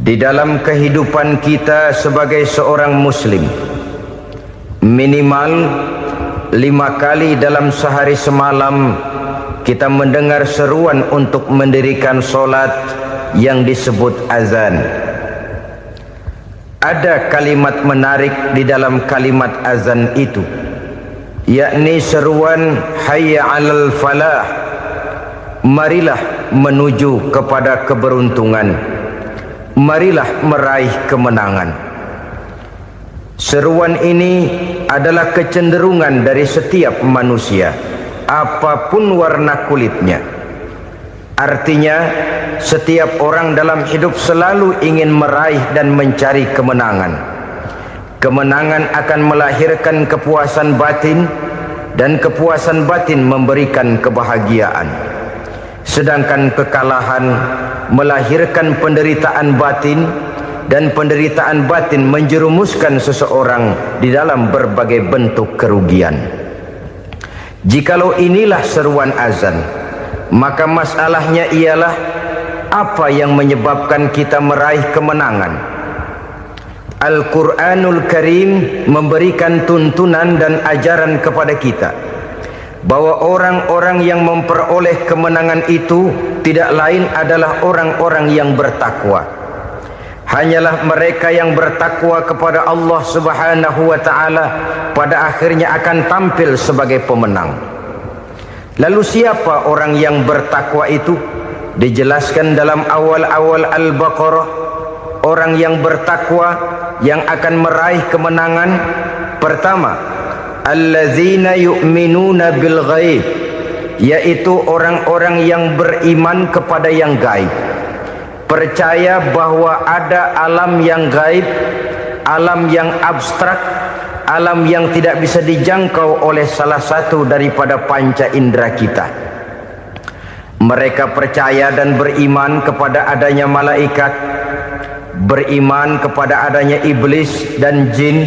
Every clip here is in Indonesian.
Di dalam kehidupan kita sebagai seorang muslim, minimal 5 kali dalam sehari semalam kita mendengar seruan untuk mendirikan solat yang disebut azan. Ada kalimat menarik di dalam kalimat azan itu, yakni seruan hayya 'alal falah, marilah menuju kepada keberuntungan, marilah meraih kemenangan. Seruan ini adalah kecenderungan dari setiap manusia, apapun warna kulitnya. Artinya, setiap orang dalam hidup selalu ingin meraih dan mencari kemenangan. Kemenangan akan melahirkan kepuasan batin, dan kepuasan batin memberikan kebahagiaan. Sedangkan kekalahan melahirkan penderitaan batin, dan penderitaan batin menjerumuskan seseorang di dalam berbagai bentuk kerugian. Jikalau inilah seruan azan, maka masalahnya ialah apa yang menyebabkan kita meraih kemenangan. Al-Quranul Karim memberikan tuntunan dan ajaran kepada kita bahwa orang-orang yang memperoleh kemenangan itu tidak lain adalah orang-orang yang bertakwa. Hanyalah mereka yang bertakwa kepada Allah Subhanahu wa ta'ala pada akhirnya akan tampil sebagai pemenang. Lalu siapa orang yang bertakwa itu? Dijelaskan dalam awal-awal Al-Baqarah, orang yang bertakwa yang akan meraih kemenangan. Pertama, allazina yu'minuna bil ghaib, yaitu orang-orang yang beriman kepada yang gaib, percaya bahwa ada alam yang gaib, alam yang abstrak, alam yang tidak bisa dijangkau oleh salah satu daripada panca indera kita. Mereka percaya dan beriman kepada adanya malaikat, beriman kepada adanya iblis dan jin,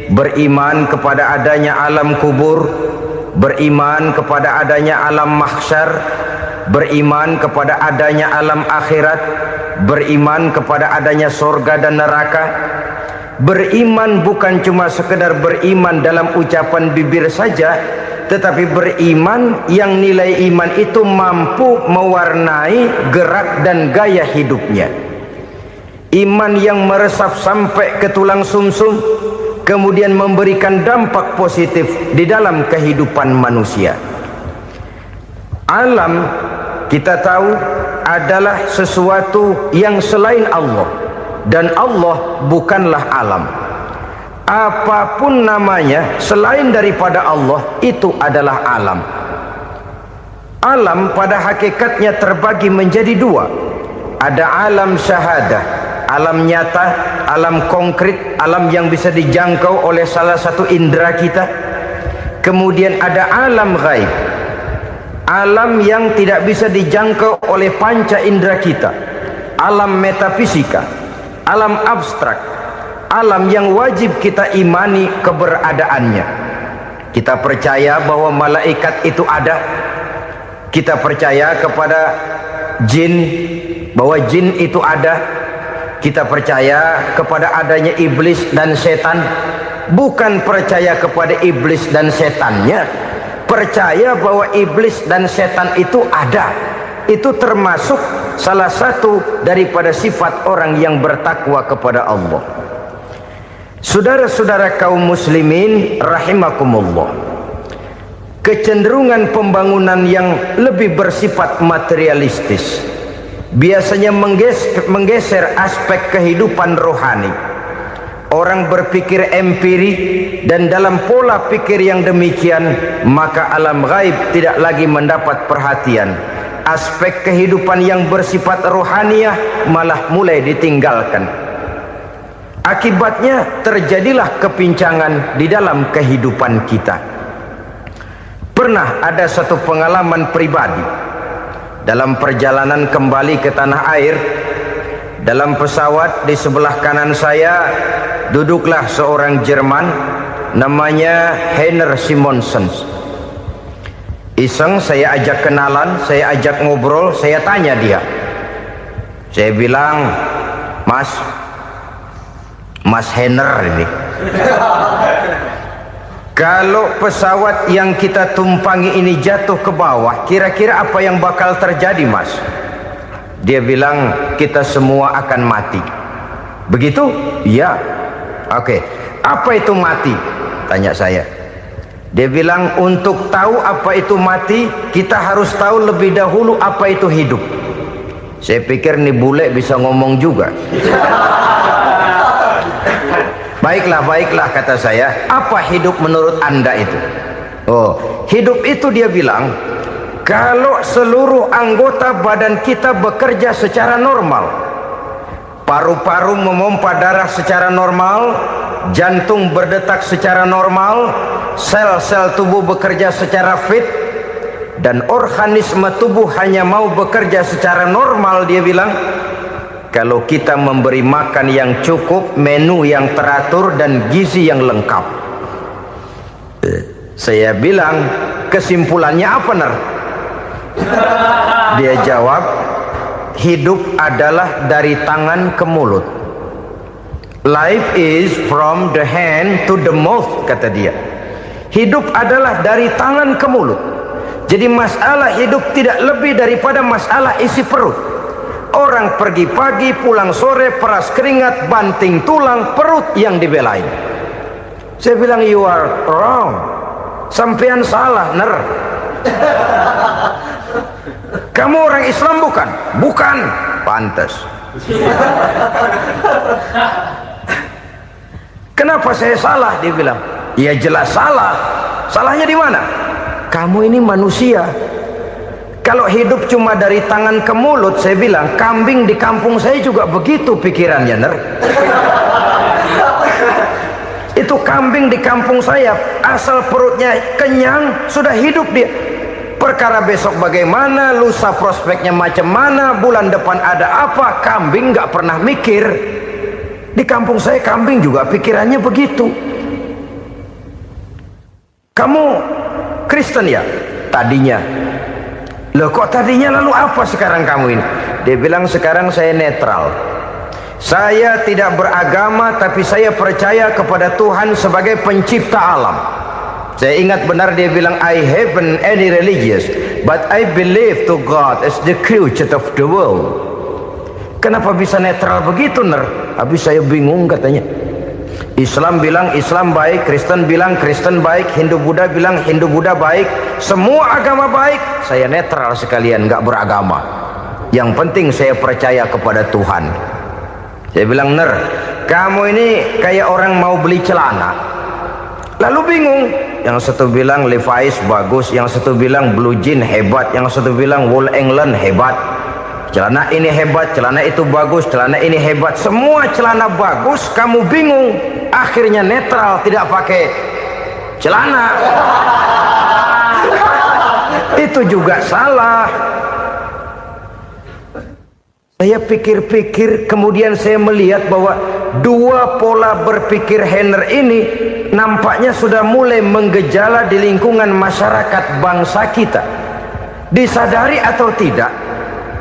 beriman kepada adanya alam kubur, beriman kepada adanya alam mahsyar, beriman kepada adanya alam akhirat, beriman kepada adanya surga dan neraka. Beriman bukan cuma sekedar beriman dalam ucapan bibir saja, tetapi beriman yang nilai iman itu mampu mewarnai gerak dan gaya hidupnya. Iman yang meresap sampai ke tulang sumsum, kemudian memberikan dampak positif di dalam kehidupan manusia. Alam, kita tahu, adalah sesuatu yang selain Allah, dan Allah bukanlah alam. Apapun namanya selain daripada Allah, itu adalah alam. Alam pada hakikatnya terbagi menjadi dua. Ada alam syahadah, alam nyata, alam konkret, alam yang bisa dijangkau oleh salah satu indera kita. Kemudian ada alam ghaib, alam yang tidak bisa dijangkau oleh panca indera kita, alam metafisika, alam abstrak, alam yang wajib kita imani keberadaannya. Kita percaya bahwa malaikat itu ada, kita percaya kepada jin, bahwa jin itu ada, kita percaya kepada adanya iblis dan setan. Bukan percaya kepada iblis dan setannya, percaya bahwa iblis dan setan itu ada. Itu termasuk salah satu daripada sifat orang yang bertakwa kepada Allah. Saudara-saudara kaum muslimin rahimakumullah, kecenderungan pembangunan yang lebih bersifat materialistis biasanya menggeser aspek kehidupan rohani. Orang berpikir empiri, dan dalam pola pikir yang demikian maka alam gaib tidak lagi mendapat perhatian. Aspek kehidupan yang bersifat rohaniah malah mulai ditinggalkan. Akibatnya terjadilah kepincangan di dalam kehidupan kita. Pernah ada satu pengalaman pribadi dalam perjalanan kembali ke tanah air. Dalam pesawat di sebelah kanan saya duduklah seorang Jerman namanya Heiner Simonsen. Iseng saya ajak kenalan, saya ajak ngobrol, saya tanya dia. Saya bilang, Mas Henner ini. Kalau pesawat yang kita tumpangi ini jatuh ke bawah, kira-kira apa yang bakal terjadi, Mas? Dia bilang, kita semua akan mati. Begitu? Iya. Oke. Apa itu mati? Tanya saya. Dia bilang, untuk tahu apa itu mati, kita harus tahu lebih dahulu apa itu hidup. Saya pikir nih bule bisa ngomong juga. Baiklah kata saya. Apa hidup menurut Anda itu? Oh, hidup itu dia bilang, kalau seluruh anggota badan kita bekerja secara normal, paru-paru memompa darah secara normal, jantung berdetak secara normal, sel-sel tubuh bekerja secara fit, dan organisme tubuh hanya mau bekerja secara normal, dia bilang, kalau kita memberi makan yang cukup, menu yang teratur, dan gizi yang lengkap. Saya bilang, kesimpulannya apa, Ner? Dia jawab, hidup adalah dari tangan ke mulut. Life is from the hand to the mouth, kata dia. Hidup adalah dari tangan ke mulut. Jadi masalah hidup tidak lebih daripada masalah isi perut. Orang pergi pagi, pulang sore, peras keringat, banting tulang, perut yang dibelain. Saya bilang, you are wrong. Sampean salah, Ner. Kamu orang Islam bukan? Bukan. Pantas. Kenapa saya salah? Dia bilang, ya jelas salah. Salahnya di mana? Kamu ini manusia. Kalau hidup cuma dari tangan ke mulut, saya bilang, kambing di kampung saya juga begitu pikirannya, Ner. Itu kambing di kampung saya, asal perutnya kenyang, sudah hidup dia. Perkara besok bagaimana, lusa prospeknya macam mana, bulan depan ada apa, kambing nggak pernah mikir. Di kampung saya kambing juga pikirannya begitu. Kamu Kristen ya? Tadinya. Loh kok tadinya, lalu apa sekarang kamu ini? Dia bilang, sekarang saya netral. Saya tidak beragama, tapi saya percaya kepada Tuhan sebagai pencipta alam. Saya ingat benar dia bilang, I haven't any religious, but I believe to God as the creator of the world. Kenapa bisa netral begitu, Ner? Habis saya bingung katanya. Islam bilang Islam baik, Kristen bilang Kristen baik, Hindu Buddha bilang Hindu Buddha baik, semua agama baik. Saya netral sekalian, nggak beragama. Yang penting saya percaya kepada Tuhan. Saya bilang, Ner, kamu ini kayak orang mau beli celana, lalu bingung. Yang satu bilang Levi's bagus, yang satu bilang Blue Jean hebat, yang satu bilang Wool England hebat. Celana ini hebat, celana itu bagus, celana ini hebat, semua celana bagus, kamu bingung. Akhirnya netral, tidak pakai celana. Itu juga salah. Saya pikir-pikir, kemudian saya melihat bahwa dua pola berpikir Henner ini nampaknya sudah mulai menggejala di lingkungan masyarakat bangsa kita. Disadari atau tidak,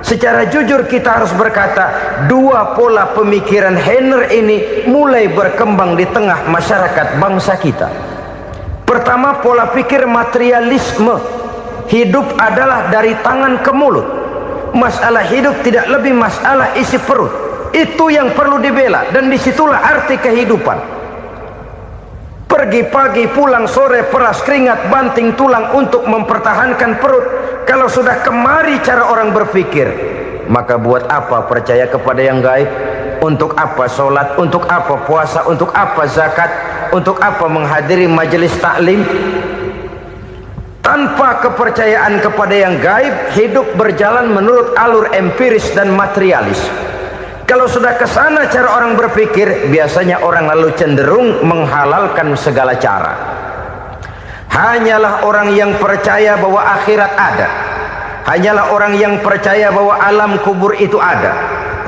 secara jujur kita harus berkata, dua pola pemikiran Henner ini mulai berkembang di tengah masyarakat bangsa kita. Pertama, pola pikir materialisme. Hidup adalah dari tangan ke mulut. Masalah hidup tidak lebih masalah isi perut. Itu yang perlu dibela, dan disitulah arti kehidupan. Pergi pagi, pulang sore, peras keringat, banting tulang untuk mempertahankan perut. Kalau sudah kemari cara orang berpikir, maka buat apa percaya kepada yang gaib? Untuk apa sholat? Untuk apa puasa? Untuk apa zakat? Untuk apa menghadiri majelis taklim? Tanpa kepercayaan kepada yang gaib, hidup berjalan menurut alur empiris dan materialis. Kalau sudah ke sana cara orang berpikir, biasanya orang lalu cenderung menghalalkan segala cara. Hanyalah orang yang percaya bahwa akhirat ada, hanyalah orang yang percaya bahwa alam kubur itu ada,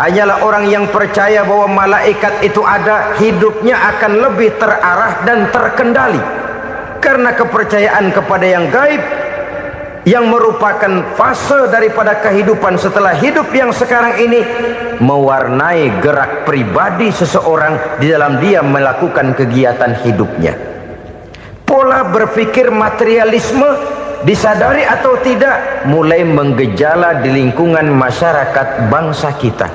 hanyalah orang yang percaya bahwa malaikat itu ada, hidupnya akan lebih terarah dan terkendali. Karena kepercayaan kepada yang gaib, yang merupakan fase daripada kehidupan setelah hidup yang sekarang ini, mewarnai gerak pribadi seseorang di dalam dia melakukan kegiatan hidupnya. Pola berpikir materialisme, disadari atau tidak, mulai menggejala di lingkungan masyarakat bangsa kita.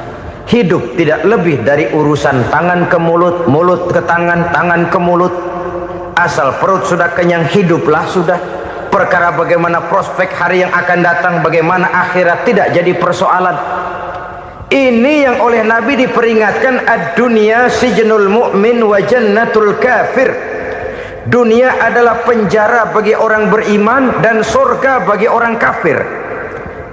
Hidup tidak lebih dari urusan tangan ke mulut, mulut ke tangan, tangan ke mulut. Asal perut sudah kenyang, hiduplah sudah. Perkara bagaimana prospek hari yang akan datang, bagaimana akhirat, tidak jadi persoalan. Ini yang oleh Nabi diperingatkan, ad-dunya sijnul mu'min wa jannatul kafir. Dunia adalah penjara bagi orang beriman dan surga bagi orang kafir.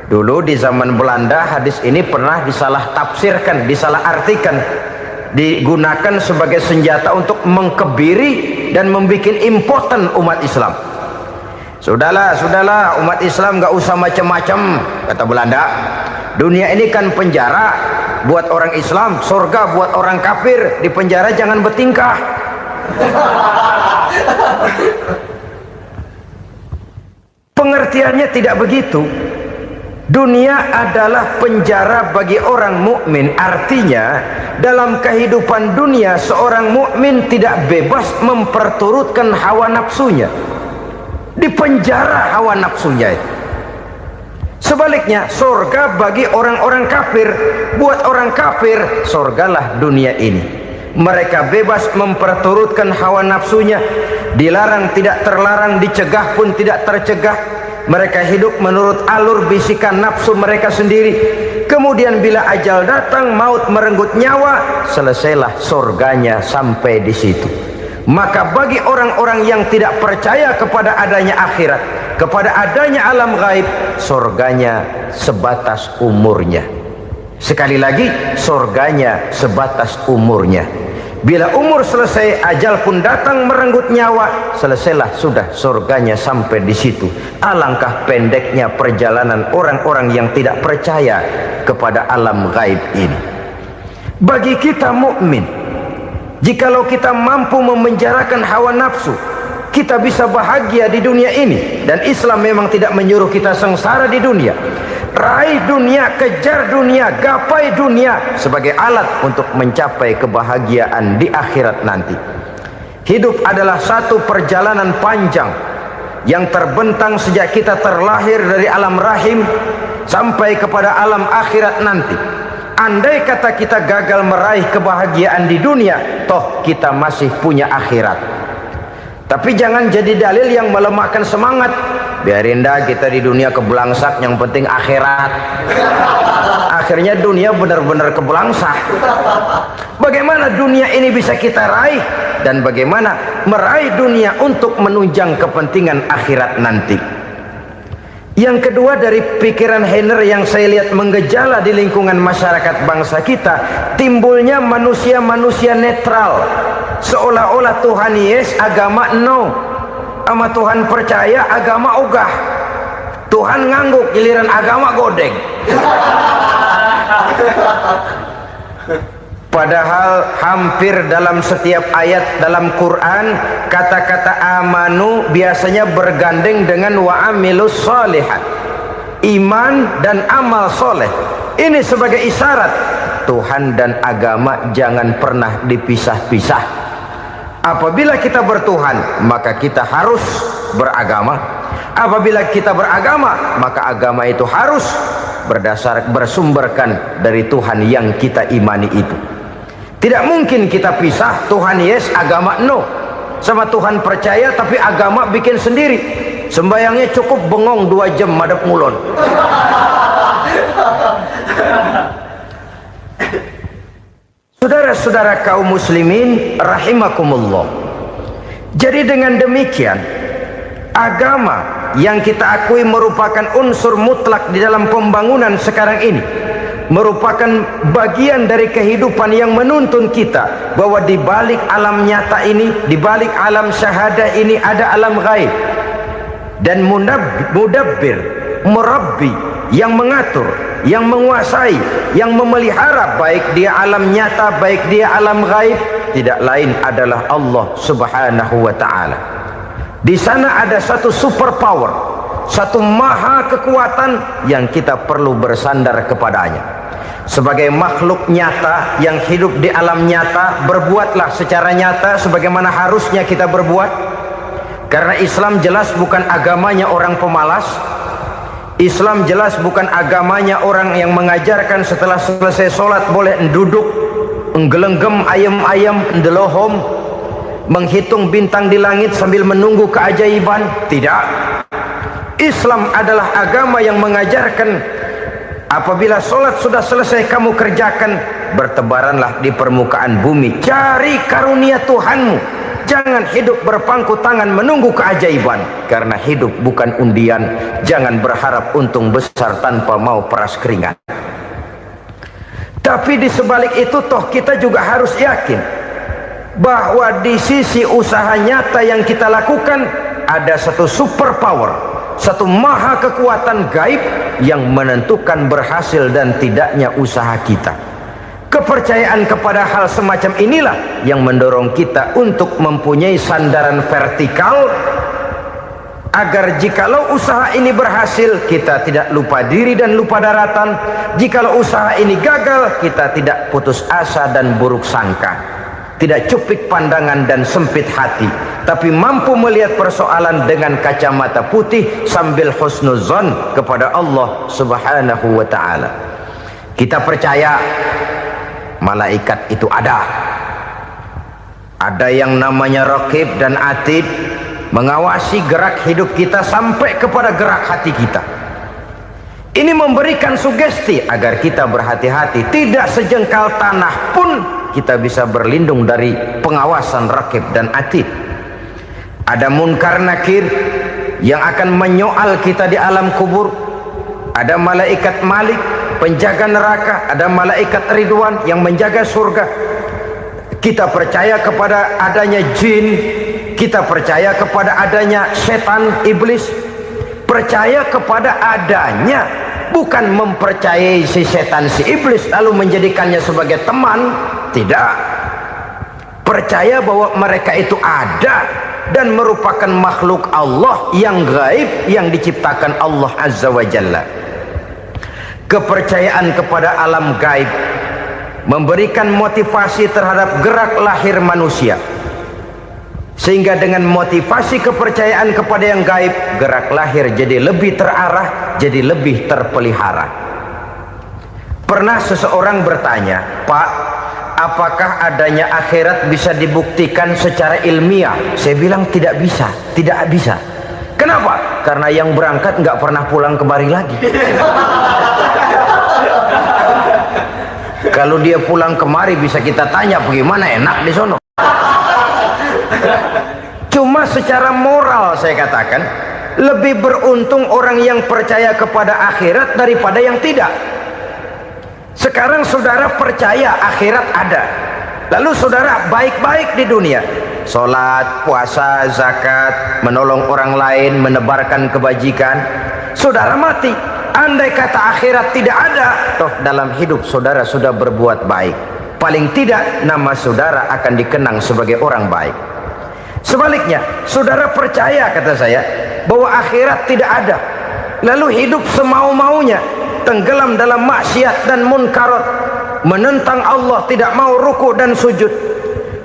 Dulu di zaman Belanda hadis ini pernah disalah tafsirkan, disalah artikan, digunakan sebagai senjata untuk mengkebiri dan membuat impoten umat Islam. Sudahlah umat Islam gak usah macam-macam, kata Belanda. Dunia ini kan penjara buat orang Islam, surga buat orang kafir. Di penjara jangan bertingkah. Pengertiannya tidak begitu. Dunia adalah penjara bagi orang mukmin. Artinya dalam kehidupan dunia seorang mukmin tidak bebas memperturutkan hawa nafsunya. Di penjara hawa nafsunya. Sebaliknya surga bagi orang-orang kafir. Buat orang kafir surgalah dunia ini. Mereka bebas memperturutkan hawa nafsunya, dilarang tidak terlarang, dicegah pun tidak tercegah. Mereka hidup menurut alur bisikan nafsu mereka sendiri. Kemudian bila ajal datang, maut merenggut nyawa, selesailah surganya sampai di situ. Maka bagi orang-orang yang tidak percaya kepada adanya akhirat, kepada adanya alam gaib, surganya sebatas umurnya. Sekali lagi, surganya sebatas umurnya. Bila umur selesai, ajal pun datang merenggut nyawa, selesailah sudah surganya sampai di situ. Alangkah pendeknya perjalanan orang-orang yang tidak percaya kepada alam gaib ini. Bagi kita mukmin, jikalau kita mampu memenjarakan hawa nafsu, kita bisa bahagia di dunia ini. Dan Islam memang tidak menyuruh kita sengsara di dunia. Raih dunia, kejar dunia, gapai dunia sebagai alat untuk mencapai kebahagiaan di akhirat nanti. Hidup adalah satu perjalanan panjang yang terbentang sejak kita terlahir dari alam rahim sampai kepada alam akhirat nanti. Andai kata kita gagal meraih kebahagiaan di dunia, toh kita masih punya akhirat. Tapi jangan jadi dalil yang melemahkan semangat. Biarin dah kita di dunia kebelangsak, yang penting akhirat. Akhirnya dunia benar-benar kebelangsak. Bagaimana dunia ini bisa kita raih, dan bagaimana meraih dunia untuk menunjang kepentingan akhirat nanti. Yang kedua, dari pikiran Heiner yang saya lihat menggejala di lingkungan masyarakat bangsa kita, timbulnya manusia-manusia netral. Seolah-olah Tuhan yes, agama no. Sama Tuhan percaya, agama ogah. Tuhan ngangguk, giliran agama godeng. Padahal hampir dalam setiap ayat dalam Quran, kata-kata amanu biasanya bergandeng dengan wa amilus sholihat. Iman dan amal soleh. Ini sebagai isyarat Tuhan dan agama jangan pernah dipisah-pisah. Apabila kita bertuhan, maka kita harus beragama. Apabila kita beragama, maka agama itu harus bersumberkan dari Tuhan yang kita imani itu. Tidak mungkin kita pisah, Tuhan yes, agama no. Sama Tuhan percaya tapi agama bikin sendiri. Sembayangnya cukup bengong 2 jam madep ngulon. Saudara-saudara kaum muslimin rahimakumullah. Jadi dengan demikian, agama yang kita akui merupakan unsur mutlak di dalam pembangunan sekarang ini, merupakan bagian dari kehidupan yang menuntun kita bahwa di balik alam nyata ini, di balik alam syahadah ini ada alam gaib. Dan mudabbir, murabbi, yang mengatur, yang menguasai, yang memelihara baik dia alam nyata, baik dia alam gaib, tidak lain adalah Allah Subhanahu wa ta'ala. Di sana ada satu super power, satu maha kekuatan yang kita perlu bersandar kepadanya. Sebagai makhluk nyata yang hidup di alam nyata, berbuatlah secara nyata sebagaimana harusnya kita berbuat. Karena Islam jelas bukan agamanya orang pemalas. Islam jelas bukan agamanya orang yang mengajarkan setelah selesai sholat boleh duduk, nggelenggem ayam-ayam, ndelohom, menghitung bintang di langit sambil menunggu keajaiban. Tidak. Islam adalah agama yang mengajarkan apabila sholat sudah selesai kamu kerjakan, bertebaranlah di permukaan bumi, cari karunia Tuhanmu. Jangan hidup berpangku tangan menunggu keajaiban, karena hidup bukan undian. Jangan berharap untung besar tanpa mau peras keringat. Tapi di sebalik itu toh kita juga harus yakin bahwa di sisi usaha nyata yang kita lakukan ada satu super power, satu maha kekuatan gaib yang menentukan berhasil dan tidaknya usaha kita. Kepercayaan kepada hal semacam inilah yang mendorong kita untuk mempunyai sandaran vertikal, agar jikalau usaha ini berhasil, kita tidak lupa diri dan lupa daratan. Jikalau usaha ini gagal, kita tidak putus asa dan buruk sangka, tidak cupik pandangan dan sempit hati, tapi mampu melihat persoalan dengan kacamata putih sambil husnuzon kepada Allah Subhanahu wa ta'ala. Kita percaya malaikat itu ada yang namanya raqib dan atid, mengawasi gerak hidup kita sampai kepada gerak hati kita. Ini memberikan sugesti agar kita berhati-hati, tidak sejengkal tanah pun kita bisa berlindung dari pengawasan raqib dan atid. Ada munkar nakir yang akan menyoal kita di alam kubur. Ada malaikat Malik, penjaga neraka. Ada malaikat Ridwan yang menjaga surga. Kita percaya kepada adanya jin, kita percaya kepada adanya setan, iblis. Percaya kepada adanya, bukan mempercayai si setan, si iblis lalu menjadikannya sebagai teman. Tidak. Percaya bahwa mereka itu ada dan merupakan makhluk Allah yang gaib, yang diciptakan Allah Azza wa Jalla. Kepercayaan kepada alam gaib memberikan motivasi terhadap gerak lahir manusia, sehingga dengan motivasi kepercayaan kepada yang gaib, gerak lahir jadi lebih terarah, jadi lebih terpelihara. Pernah seseorang bertanya, "Pak, apakah adanya akhirat bisa dibuktikan secara ilmiah?" Saya bilang tidak bisa, tidak bisa. Kenapa? Karena yang berangkat nggak pernah pulang kembali lagi. Kalau dia pulang kemari bisa kita tanya bagaimana enak di sono. Cuma secara moral saya katakan, lebih beruntung orang yang percaya kepada akhirat daripada yang tidak. Sekarang saudara percaya akhirat ada, lalu saudara baik-baik di dunia, sholat, puasa, zakat, menolong orang lain, menebarkan kebajikan. Saudara mati, andai kata akhirat tidak ada, toh dalam hidup saudara sudah berbuat baik, paling tidak nama saudara akan dikenang sebagai orang baik. Sebaliknya, saudara percaya, kata saya, bahwa akhirat tidak ada, lalu hidup semau-maunya, tenggelam dalam maksiat dan munkarat, menentang Allah, tidak mau ruku dan sujud,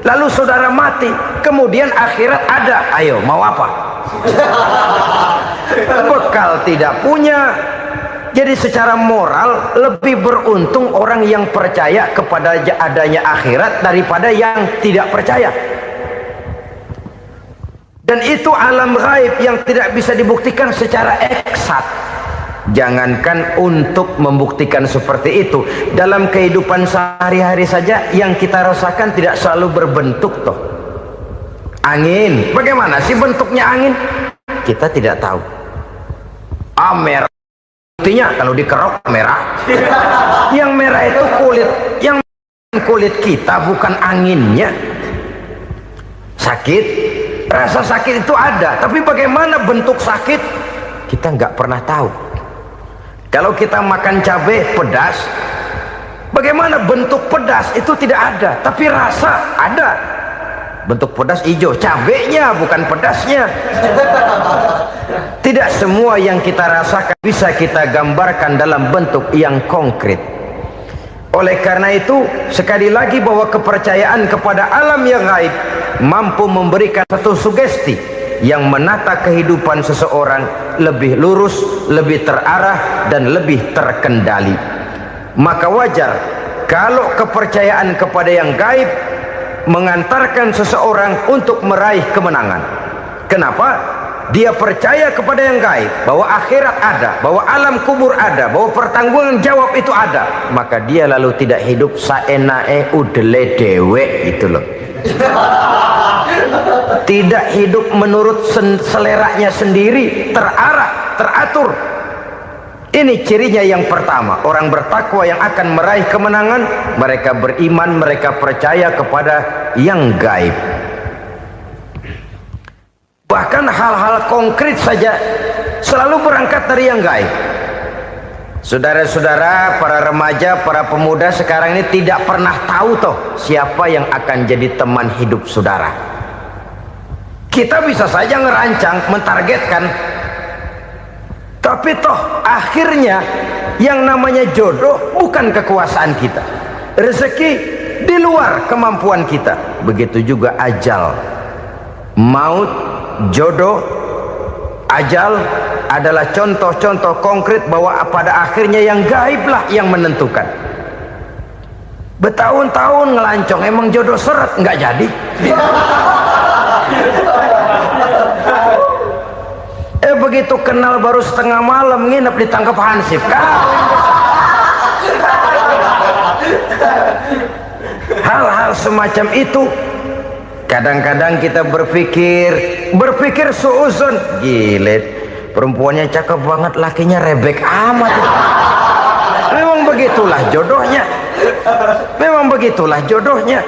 lalu saudara mati, kemudian akhirat ada, ayo mau apa? Bekal tidak punya. Jadi secara moral lebih beruntung orang yang percaya kepada adanya akhirat daripada yang tidak percaya. Dan itu alam gaib yang tidak bisa dibuktikan secara eksat. Jangankan untuk membuktikan seperti itu, dalam kehidupan sehari-hari saja yang kita rasakan tidak selalu berbentuk toh. Angin, bagaimana sih bentuknya angin? Kita tidak tahu. Merah, buktinya kalau dikerok merah. Yang merah itu kulit, yang kulit kita bukan anginnya. Sakit, rasa sakit itu ada, tapi bagaimana bentuk sakit kita nggak pernah tahu. Kalau kita makan cabai pedas, bagaimana bentuk pedas itu tidak ada, tapi rasa ada. Bentuk pedas hijau, cabenya bukan pedasnya. Tidak semua yang kita rasakan bisa kita gambarkan dalam bentuk yang konkret. Oleh karena itu, sekali lagi bahwa kepercayaan kepada alam yang gaib mampu memberikan satu sugesti yang menata kehidupan seseorang lebih lurus, lebih terarah, dan lebih terkendali. Maka wajar kalau kepercayaan kepada yang gaib mengantarkan seseorang untuk meraih kemenangan. Kenapa? Dia percaya kepada yang gaib, bahwa akhirat ada, bahwa alam kubur ada, bahwa pertanggungan jawab itu ada. Maka dia lalu tidak hidup saenae udele dewe, itu loh. Tidak hidup menurut seleranya sendiri, terarah, teratur. Ini cirinya yang pertama. Orang bertakwa yang akan meraih kemenangan, mereka beriman, mereka percaya kepada yang gaib. Bahkan hal-hal konkret saja selalu berangkat dari yang gaib. Saudara-saudara, para remaja, para pemuda sekarang ini tidak pernah tahu toh siapa yang akan jadi teman hidup saudara. Kita bisa saja ngerancang, mentargetkan, tapi toh akhirnya yang namanya jodoh bukan kekuasaan kita. Rezeki di luar kemampuan kita. Begitu juga ajal. Maut, jodoh, ajal adalah contoh-contoh konkret bahwa pada akhirnya yang gaiblah yang menentukan. Bertahun-tahun ngelancong, emang jodoh seret, nggak jadi. Begitu kenal baru setengah malam nginep ditangkap hansip. Hal-hal semacam itu kadang-kadang kita berpikir suuzon, gilet, perempuannya cakep banget, lakinya rebek amat. Memang begitulah jodohnya. Memang begitulah jodohnya.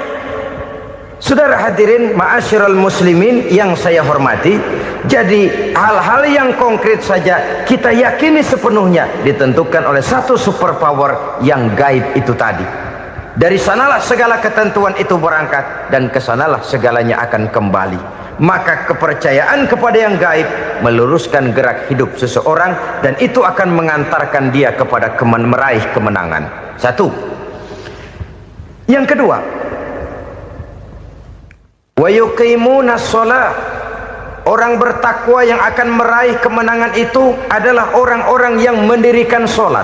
Saudara hadirin ma'asyiral muslimin yang saya hormati, jadi hal-hal yang konkret saja kita yakini sepenuhnya ditentukan oleh satu superpower yang gaib itu tadi. Dari sanalah segala ketentuan itu berangkat dan kesanalah segalanya akan kembali. Maka kepercayaan kepada yang gaib meluruskan gerak hidup seseorang dan itu akan mengantarkan dia kepada meraih kemenangan. Satu. Yang kedua, wa yuqimuna shalah. Orang bertakwa yang akan meraih kemenangan itu adalah orang-orang yang mendirikan sholat.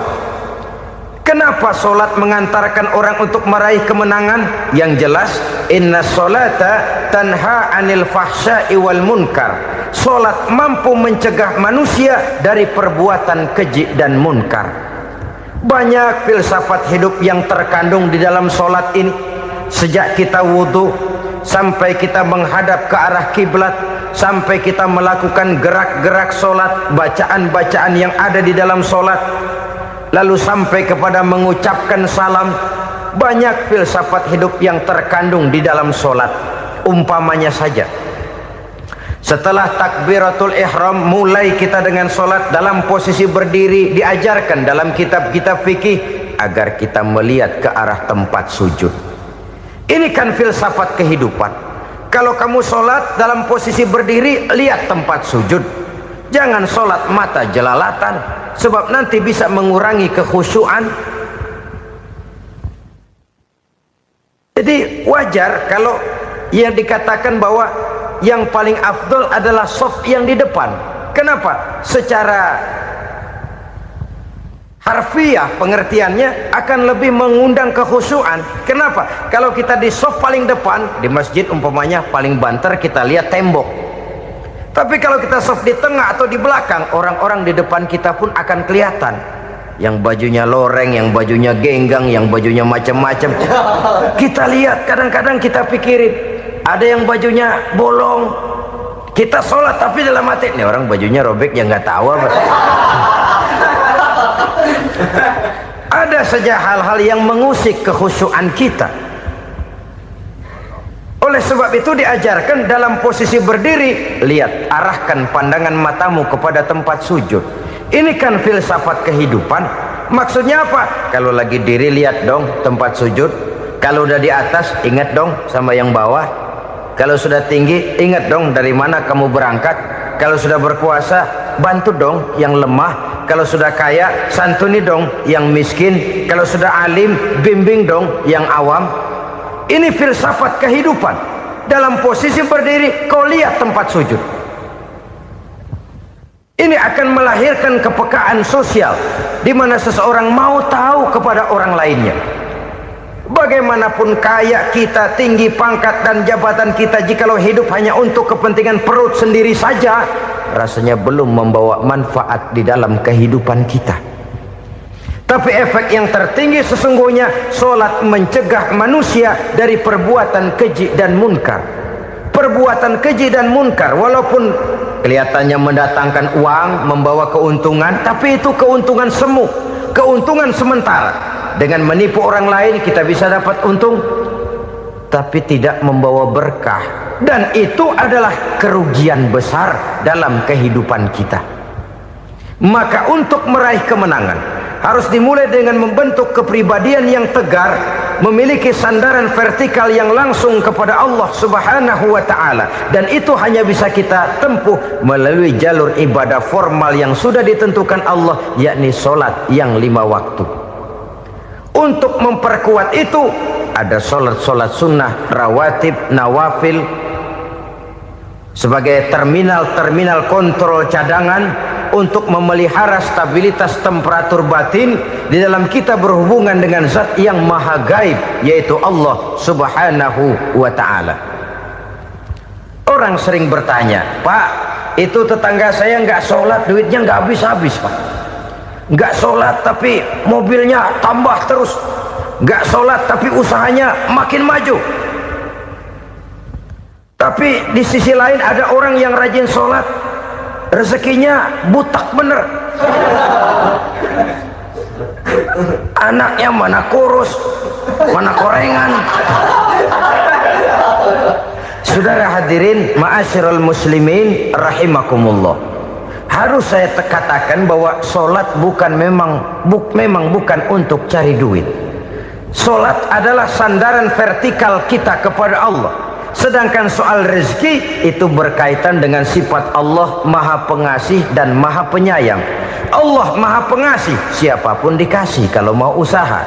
Kenapa sholat mengantarkan orang untuk meraih kemenangan? Yang jelas, inna sholata tanha anil fahsya'i wal munkar. Sholat mampu mencegah manusia dari perbuatan keji dan munkar. Banyak filsafat hidup yang terkandung di dalam sholat ini. Sejak kita wudhu sampai kita menghadap ke arah kiblat, sampai kita melakukan gerak-gerak sholat, bacaan-bacaan yang ada di dalam sholat, lalu sampai kepada mengucapkan salam. Banyak filsafat hidup yang terkandung di dalam sholat. Umpamanya saja, setelah takbiratul ihram mulai kita dengan sholat dalam posisi berdiri, diajarkan dalam kitab-kitab fikih agar kita melihat ke arah tempat sujud. Ini kan filsafat kehidupan. Kalau kamu sholat dalam posisi berdiri, lihat tempat sujud. Jangan sholat mata jelalatan, sebab nanti bisa mengurangi kekhusyuan. Jadi wajar kalau yang dikatakan bahwa yang paling afdol adalah shaf yang di depan. Kenapa? Secara harfiah pengertiannya akan lebih mengundang kekhusyuan. Kenapa? Kalau kita di shaf paling depan di masjid umpamanya paling banter kita lihat tembok. Tapi kalau kita shaf di tengah atau di belakang, orang-orang di depan kita pun akan kelihatan. Yang bajunya loreng, yang bajunya genggang, yang bajunya macam-macam. Kita lihat, kadang-kadang kita pikirin, ada yang bajunya bolong. Kita sholat tapi dalam hati, nih orang bajunya robek yang nggak tahu apa. Ada saja hal-hal yang mengusik kekhusyuan kita. Oleh sebab itu diajarkan dalam posisi berdiri, lihat, arahkan pandangan matamu kepada tempat sujud. Ini kan filsafat kehidupan. Maksudnya apa? Kalau lagi diri lihat dong tempat sujud. Kalau udah di atas ingat dong sama yang bawah. Kalau sudah tinggi, ingat dong dari mana kamu berangkat. Kalau sudah berkuasa, bantu dong yang lemah. Kalau sudah kaya, santuni dong yang miskin. Kalau sudah alim, bimbing dong yang awam. Ini filsafat kehidupan. Dalam posisi berdiri, kau lihat tempat sujud. Ini akan melahirkan kepekaan sosial, di mana seseorang mau tahu kepada orang lainnya. Bagaimanapun kaya kita, tinggi pangkat dan jabatan kita, jikalau hidup hanya untuk kepentingan perut sendiri saja, rasanya belum membawa manfaat di dalam kehidupan kita. Tapi efek yang tertinggi sesungguhnya, solat mencegah manusia dari perbuatan keji dan munkar. Perbuatan keji dan munkar, walaupun kelihatannya mendatangkan uang, membawa keuntungan, tapi itu keuntungan semu, keuntungan sementara. Dengan menipu orang lain kita bisa dapat untung, tapi tidak membawa berkah, dan itu adalah kerugian besar dalam kehidupan kita. Maka untuk meraih kemenangan harus dimulai dengan membentuk kepribadian yang tegar, memiliki sandaran vertikal yang langsung kepada Allah Subhanahu wa ta'ala, dan itu hanya bisa kita tempuh melalui jalur ibadah formal yang sudah ditentukan Allah, yakni solat yang 5 waktu. Untuk memperkuat itu ada solat-solat sunnah, rawatib, nawafil sebagai terminal kontrol cadangan untuk memelihara stabilitas temperatur batin di dalam kita berhubungan dengan zat yang maha gaib, yaitu Allah Subhanahu wa ta'ala. Orang sering bertanya, Pak, itu tetangga saya nggak sholat, duitnya nggak habis-habis, Pak. Nggak sholat tapi mobilnya tambah terus, nggak sholat tapi usahanya makin maju. Tapi di sisi lain ada orang yang rajin sholat, rezekinya butak bener, anaknya mana kurus, mana korengan. Saudara hadirin ma'asyiral muslimin rahimakumullah, harus saya katakan bahwa solat memang bukan untuk cari duit. Solat adalah sandaran vertikal kita kepada Allah. Sedangkan soal rezeki itu berkaitan dengan sifat Allah maha pengasih dan maha penyayang. Allah maha pengasih, siapapun dikasih kalau mau usaha.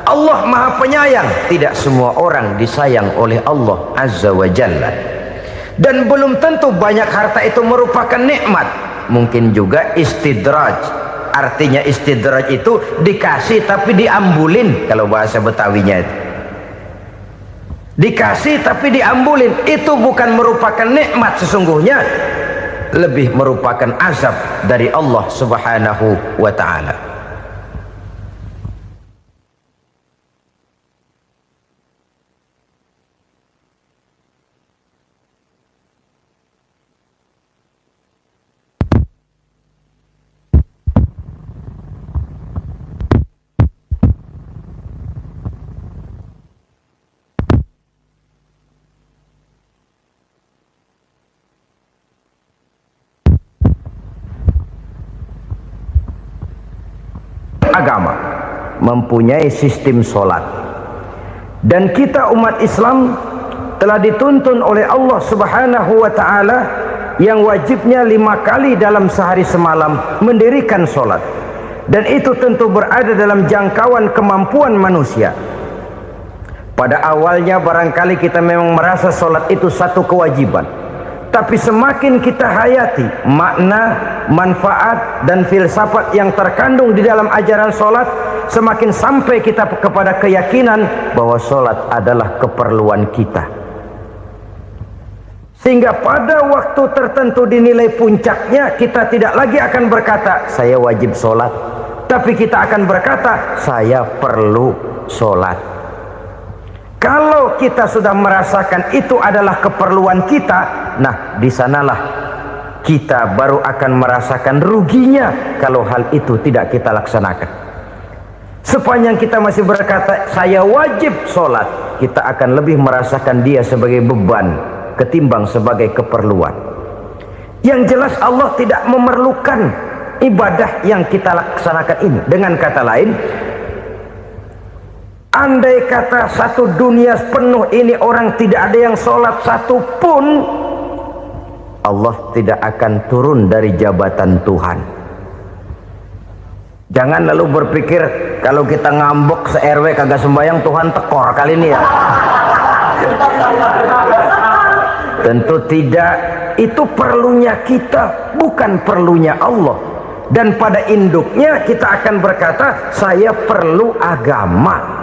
Allah maha penyayang, tidak semua orang disayang oleh Allah Azza wa Jalla. Dan belum tentu banyak harta itu merupakan nikmat. Mungkin juga istidraj. Artinya istidraj itu dikasih tapi diambulin, kalau bahasa Betawinya itu. Dikasih tapi diambulin, itu bukan merupakan nikmat sesungguhnya, lebih merupakan azab dari Allah Subhanahu wa ta'ala. Agama mempunyai sistem solat, dan kita umat Islam telah dituntun oleh Allah Subhanahu wa ta'ala yang wajibnya 5 kali dalam sehari semalam mendirikan solat, dan itu tentu berada dalam jangkauan kemampuan manusia. Pada awalnya barangkali kita memang merasa solat itu satu kewajiban, tapi semakin kita hayati makna, manfaat dan filsafat yang terkandung di dalam ajaran solat, semakin sampai kita kepada keyakinan bahwa solat adalah keperluan kita. Sehingga pada waktu tertentu dinilai puncaknya, kita tidak lagi akan berkata saya wajib solat, tapi kita akan berkata saya perlu solat. Kalau kita sudah merasakan itu adalah keperluan kita, nah di sanalah kita baru akan merasakan ruginya kalau hal itu tidak kita laksanakan. Sepanjang kita masih berkata saya wajib sholat, kita akan lebih merasakan dia sebagai beban ketimbang sebagai keperluan. Yang jelas Allah tidak memerlukan ibadah yang kita laksanakan ini. Dengan kata lain, Andai kata satu dunia penuh ini orang tidak ada yang sholat satu pun, Allah tidak akan turun dari jabatan Tuhan. Jangan lalu berpikir kalau kita ngambek se-RW kagak sembahyang Tuhan tekor kali ini ya. Tentu tidak. Itu perlunya kita, bukan perlunya Allah. Dan pada induknya kita akan berkata, saya perlu agama.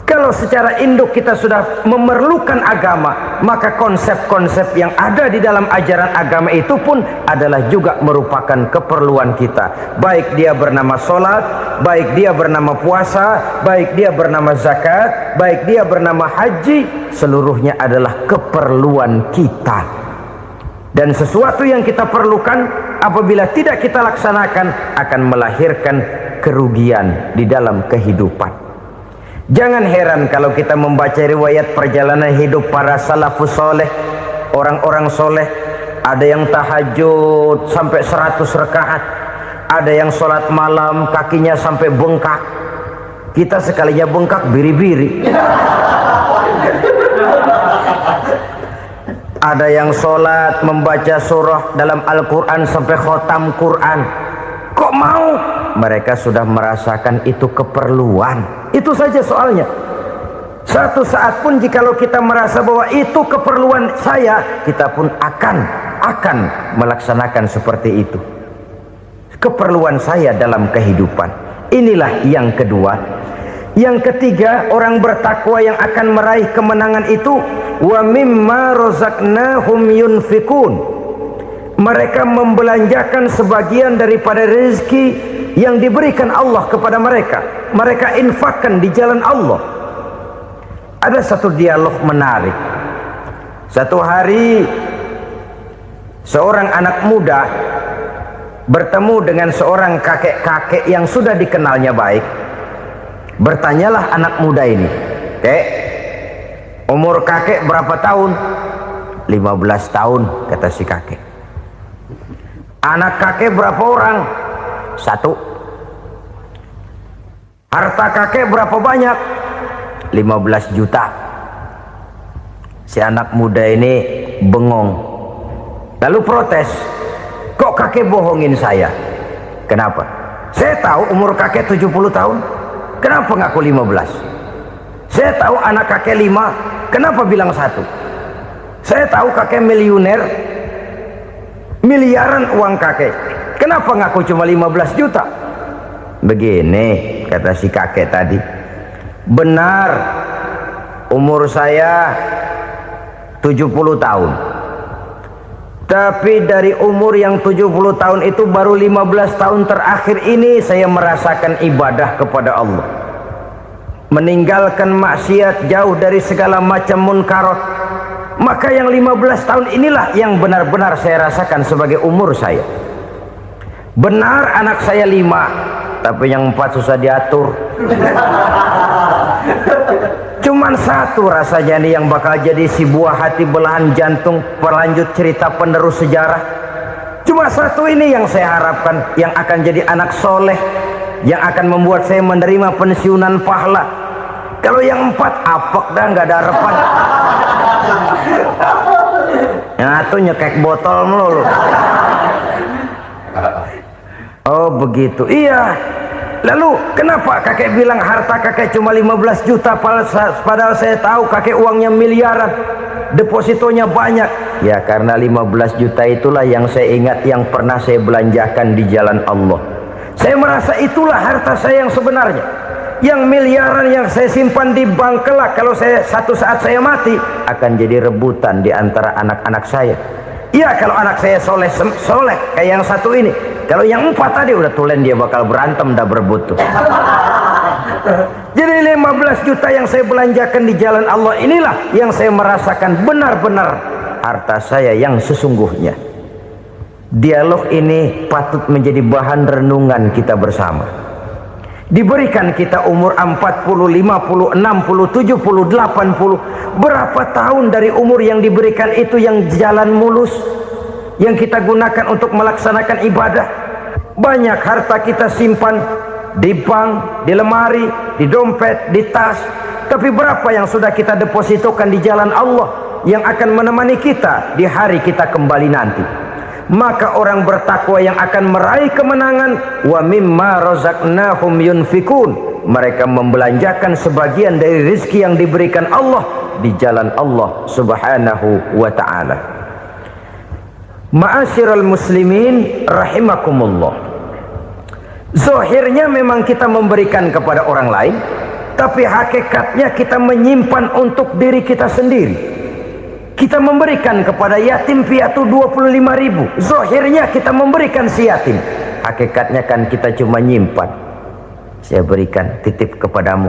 Kalau secara induk kita sudah memerlukan agama, maka konsep-konsep yang ada di dalam ajaran agama itu pun adalah juga merupakan keperluan kita. Baik dia bernama sholat, baik dia bernama puasa, baik dia bernama zakat, baik dia bernama haji, seluruhnya adalah keperluan kita. Dan sesuatu yang kita perlukan apabila tidak kita laksanakan akan melahirkan kerugian di dalam kehidupan. Jangan heran kalau kita membaca riwayat perjalanan hidup para salafus soleh, orang-orang soleh. Ada yang tahajud sampai 100 rakaat, ada yang sholat malam kakinya sampai bengkak. Kita sekalinya bengkak biri-biri. Ada yang sholat membaca surah dalam Al-Quran sampai khotam Quran. Kok mau? Mereka sudah merasakan itu keperluan. Itu saja soalnya. Satu saat pun jikalau kita merasa bahwa itu keperluan saya, kita pun akan melaksanakan seperti itu. Keperluan saya dalam kehidupan. Inilah yang kedua. Yang ketiga, orang bertakwa yang akan meraih kemenangan itu, wa mimma razaqnahum yunfikun. Mereka membelanjakan sebagian daripada rezeki yang diberikan Allah kepada mereka. Mereka infakkan di jalan Allah. Ada satu dialog menarik. Satu hari seorang anak muda bertemu dengan seorang kakek-kakek yang sudah dikenalnya baik. Bertanyalah anak muda ini, "Kek, umur kakek berapa tahun?" 15 tahun, kata si kakek. Anak kakek berapa orang? 1. Harta kakek berapa banyak? 15 juta. Si anak muda ini bengong, lalu protes, "Kok kakek bohongin saya?" "Kenapa?" "Saya tahu umur kakek 70 tahun. Kenapa ngaku 15? Saya tahu anak kakek 5. Kenapa bilang 1? Saya tahu kakek miliuner, miliaran uang kakek. Kenapa ngaku cuma 15 juta? Begini, kata si kakek tadi. Benar, umur saya 70 tahun. Tapi dari umur yang 70 tahun itu baru 15 tahun terakhir ini saya merasakan ibadah kepada Allah. Meninggalkan maksiat, jauh dari segala macam munkarat. Maka yang 15 tahun inilah yang benar-benar saya rasakan sebagai umur saya. Benar anak saya 5, tapi yang 4 susah diatur. Cuman 1 rasanya nih yang bakal jadi si buah hati belahan jantung, pelanjut cerita penerus sejarah. Cuma 1 ini yang saya harapkan, yang akan jadi anak soleh, yang akan membuat saya menerima pensiunan pahala. Kalau yang 4 apek dah, nggak ada harapan. Yang 1 nyekek botol melulu. Oh begitu, iya. Lalu kenapa kakek bilang harta kakek cuma 15 juta padahal saya tahu kakek uangnya miliaran, depositonya banyak? Ya karena 15 juta itulah yang saya ingat yang pernah saya belanjakan di jalan Allah. Saya merasa itulah harta saya yang sebenarnya. Yang miliaran yang saya simpan di bank kelak, kalau satu saat saya mati, akan jadi rebutan di antara anak-anak saya. Iya kalau anak saya soleh kayak yang 1 ini. Kalau yang 4 tadi udah tulen dia bakal berantem dah berebut tuh. Jadi 15 juta yang saya belanjakan di jalan Allah inilah yang saya merasakan benar-benar harta saya yang sesungguhnya. Dialog ini patut menjadi bahan renungan kita bersama. Diberikan kita umur 40, 50, 60, 70, 80. Berapa tahun dari umur yang diberikan itu yang jalan mulus, yang kita gunakan untuk melaksanakan ibadah? Banyak harta kita simpan di bank, di lemari, di dompet, di tas. Tapi berapa yang sudah kita depositokan di jalan Allah yang akan menemani kita di hari kita kembali nanti? Maka orang bertakwa yang akan meraih kemenangan, wa mimma razaqnahum yunfikun, mereka membelanjakan sebagian dari rezeki yang diberikan Allah di jalan Allah subhanahu wa ta'ala. Ma'asyiral muslimin rahimakumullah, zahirnya memang kita memberikan kepada orang lain, tapi hakikatnya kita menyimpan untuk diri kita sendiri. Kita memberikan kepada yatim piatu 25.000, zahirnya kita memberikan si yatim, hakikatnya kan kita cuma nyimpan. Saya berikan, titip kepadamu,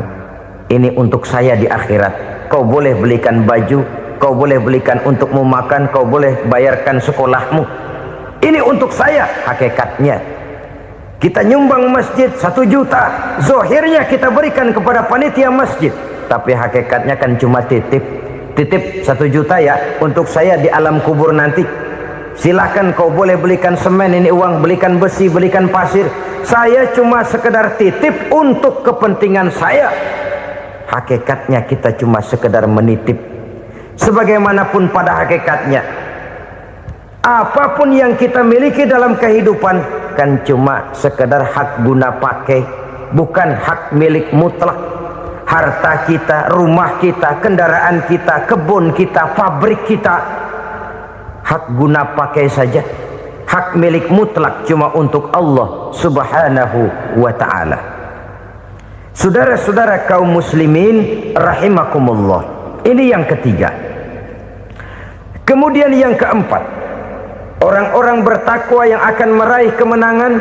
ini untuk saya di akhirat. Kau boleh belikan baju, kau boleh belikan untukmu makan, kau boleh bayarkan sekolahmu, ini untuk saya. Hakikatnya kita nyumbang masjid 1 juta, zahirnya kita berikan kepada panitia masjid, tapi hakikatnya kan cuma titip 1 juta ya, untuk saya di alam kubur nanti. Silahkan kau boleh belikan semen, ini uang, belikan besi, belikan pasir, saya cuma sekedar titip untuk kepentingan saya. Hakikatnya kita cuma sekedar menitip. Sebagaimanapun pada hakikatnya, apapun yang kita miliki dalam kehidupan kan cuma sekedar hak guna pakai, bukan hak milik mutlak. Harta kita, rumah kita, kendaraan kita, kebun kita, pabrik kita, hak guna pakai saja. Hak milik mutlak cuma untuk Allah subhanahu wa ta'ala. Saudara-saudara kaum muslimin rahimakumullah, ini yang ketiga. Kemudian yang keempat, orang-orang bertakwa yang akan meraih kemenangan,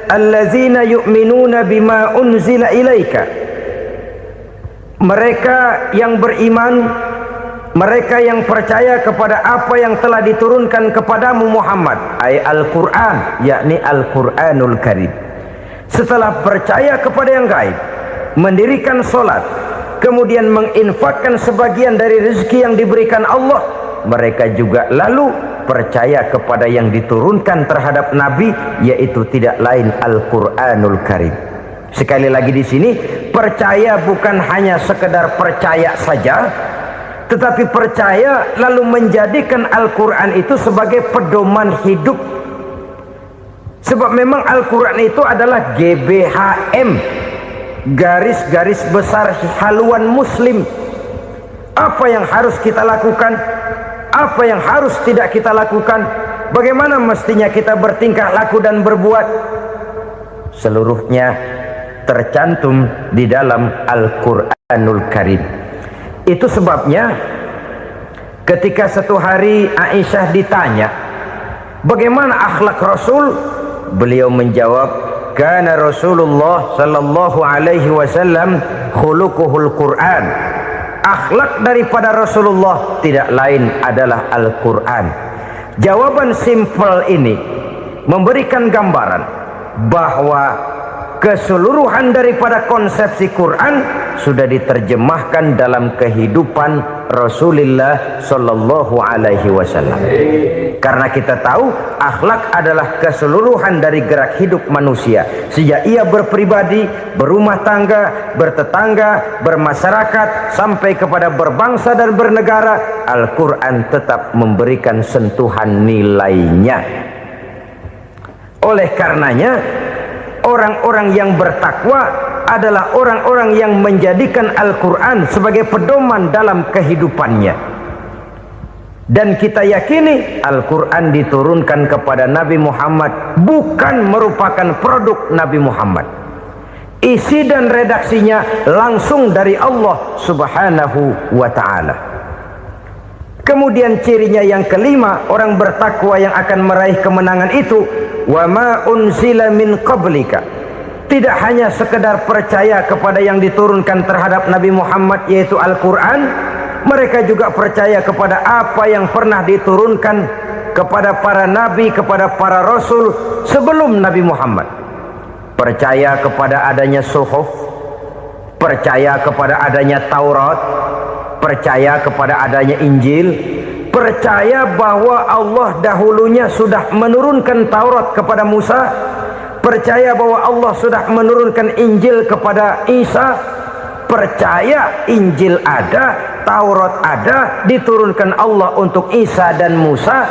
allazina yu'minuna bima unzila ilaika, mereka yang beriman, mereka yang percaya kepada apa yang telah diturunkan kepadamu Muhammad, ay Al-Quran, yakni Al-Quranul Karim. Setelah percaya kepada yang gaib, mendirikan solat, kemudian menginfakkan sebagian dari rezeki yang diberikan Allah, mereka juga lalu percaya kepada yang diturunkan terhadap Nabi, yaitu tidak lain Al-Quranul Karim. Sekali lagi di sini, percaya bukan hanya sekedar percaya saja, tetapi percaya lalu menjadikan Al-Quran itu sebagai pedoman hidup. Sebab memang Al-Quran itu adalah GBHM, garis-garis besar haluan muslim. Apa yang harus kita lakukan, apa yang harus tidak kita lakukan, bagaimana mestinya kita bertingkah laku dan berbuat, seluruhnya tercantum di dalam Al-Quranul Karim. Itu sebabnya ketika satu hari Aisyah ditanya bagaimana akhlak Rasul, beliau menjawab, kana Rasulullah sallallahu alaihi wasallam khuluquhul Quran. Akhlak daripada Rasulullah tidak lain adalah Al-Quran. Jawaban simpel ini memberikan gambaran bahwa keseluruhan daripada konsepsi Quran sudah diterjemahkan dalam kehidupan Rasulullah sallallahu alaihi wasallam. Karena kita tahu akhlak adalah keseluruhan dari gerak hidup manusia, sejak ia berpribadi, berumah tangga, bertetangga, bermasyarakat, sampai kepada berbangsa dan bernegara. Al-Quran tetap memberikan sentuhan nilainya. Oleh karenanya, orang-orang yang bertakwa adalah orang-orang yang menjadikan Al-Quran sebagai pedoman dalam kehidupannya. Dan kita yakini Al-Quran diturunkan kepada Nabi Muhammad bukan merupakan produk Nabi Muhammad. Isi dan redaksinya langsung dari Allah subhanahu wa ta'ala. Kemudian cirinya yang kelima, orang bertakwa yang akan meraih kemenangan itu, wa ma unzila min qablika, tidak hanya sekedar percaya kepada yang diturunkan terhadap Nabi Muhammad yaitu Al-Quran, mereka juga percaya kepada apa yang pernah diturunkan kepada para nabi, kepada para rasul sebelum Nabi Muhammad. Percaya kepada adanya suhuf, percaya kepada adanya Taurat, percaya kepada adanya Injil, percaya bahwa Allah dahulunya sudah menurunkan Taurat kepada Musa, percaya bahwa Allah sudah menurunkan Injil kepada Isa, percaya Injil ada, Taurat ada, diturunkan Allah untuk Isa dan Musa,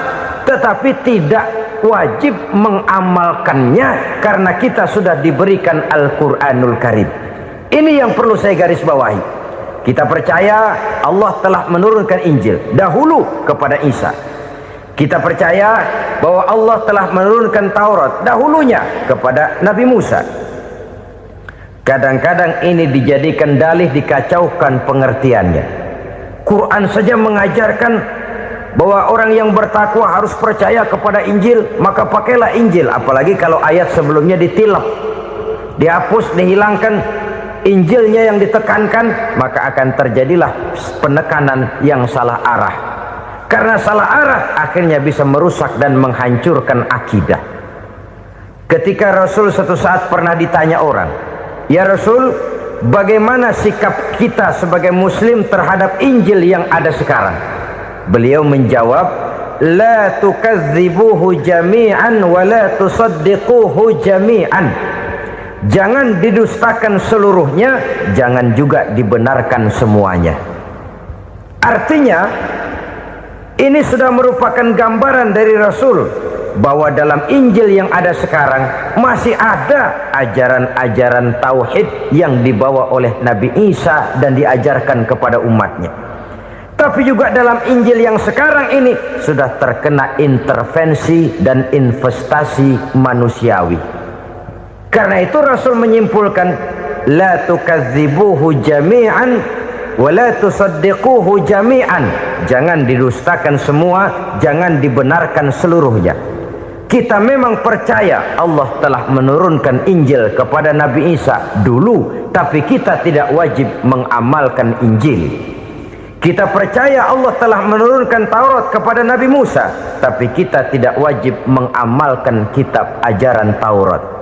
tetapi tidak wajib mengamalkannya karena kita sudah diberikan Al-Quranul Karim. Ini yang perlu saya garis bawahi. Kita percaya Allah telah menurunkan Injil dahulu kepada Isa. Kita percaya bahwa Allah telah menurunkan Taurat dahulunya kepada Nabi Musa. Kadang-kadang ini dijadikan dalih, dikacaukan pengertiannya. Quran saja mengajarkan bahwa orang yang bertakwa harus percaya kepada Injil, maka pakailah Injil. Apalagi kalau ayat sebelumnya ditilap, dihapus, dihilangkan, Injilnya yang ditekankan, maka akan terjadilah penekanan yang salah arah. Karena salah arah akhirnya bisa merusak dan menghancurkan akidah. Ketika Rasul suatu saat pernah ditanya orang, "Ya Rasul, bagaimana sikap kita sebagai muslim terhadap Injil yang ada sekarang?" Beliau menjawab, "La tukadzibuhu jami'an wa la tusaddiquhu jami'an." Jangan didustakan seluruhnya, jangan juga dibenarkan semuanya. Artinya, ini sudah merupakan gambaran dari Rasul bahwa dalam Injil yang ada sekarang masih ada ajaran-ajaran tauhid yang dibawa oleh Nabi Isa dan diajarkan kepada umatnya. Tapi juga dalam Injil yang sekarang ini sudah terkena intervensi dan investasi manusiawi. Karena itu Rasul menyimpulkan, la tukadzibuhu jami'an wa la tusaddiquhu jami'an. Jangan didustakan semua, jangan dibenarkan seluruhnya. Kita memang percaya Allah telah menurunkan Injil kepada Nabi Isa dulu, tapi kita tidak wajib mengamalkan Injil. Kita percaya Allah telah menurunkan Taurat kepada Nabi Musa, tapi kita tidak wajib mengamalkan kitab ajaran Taurat.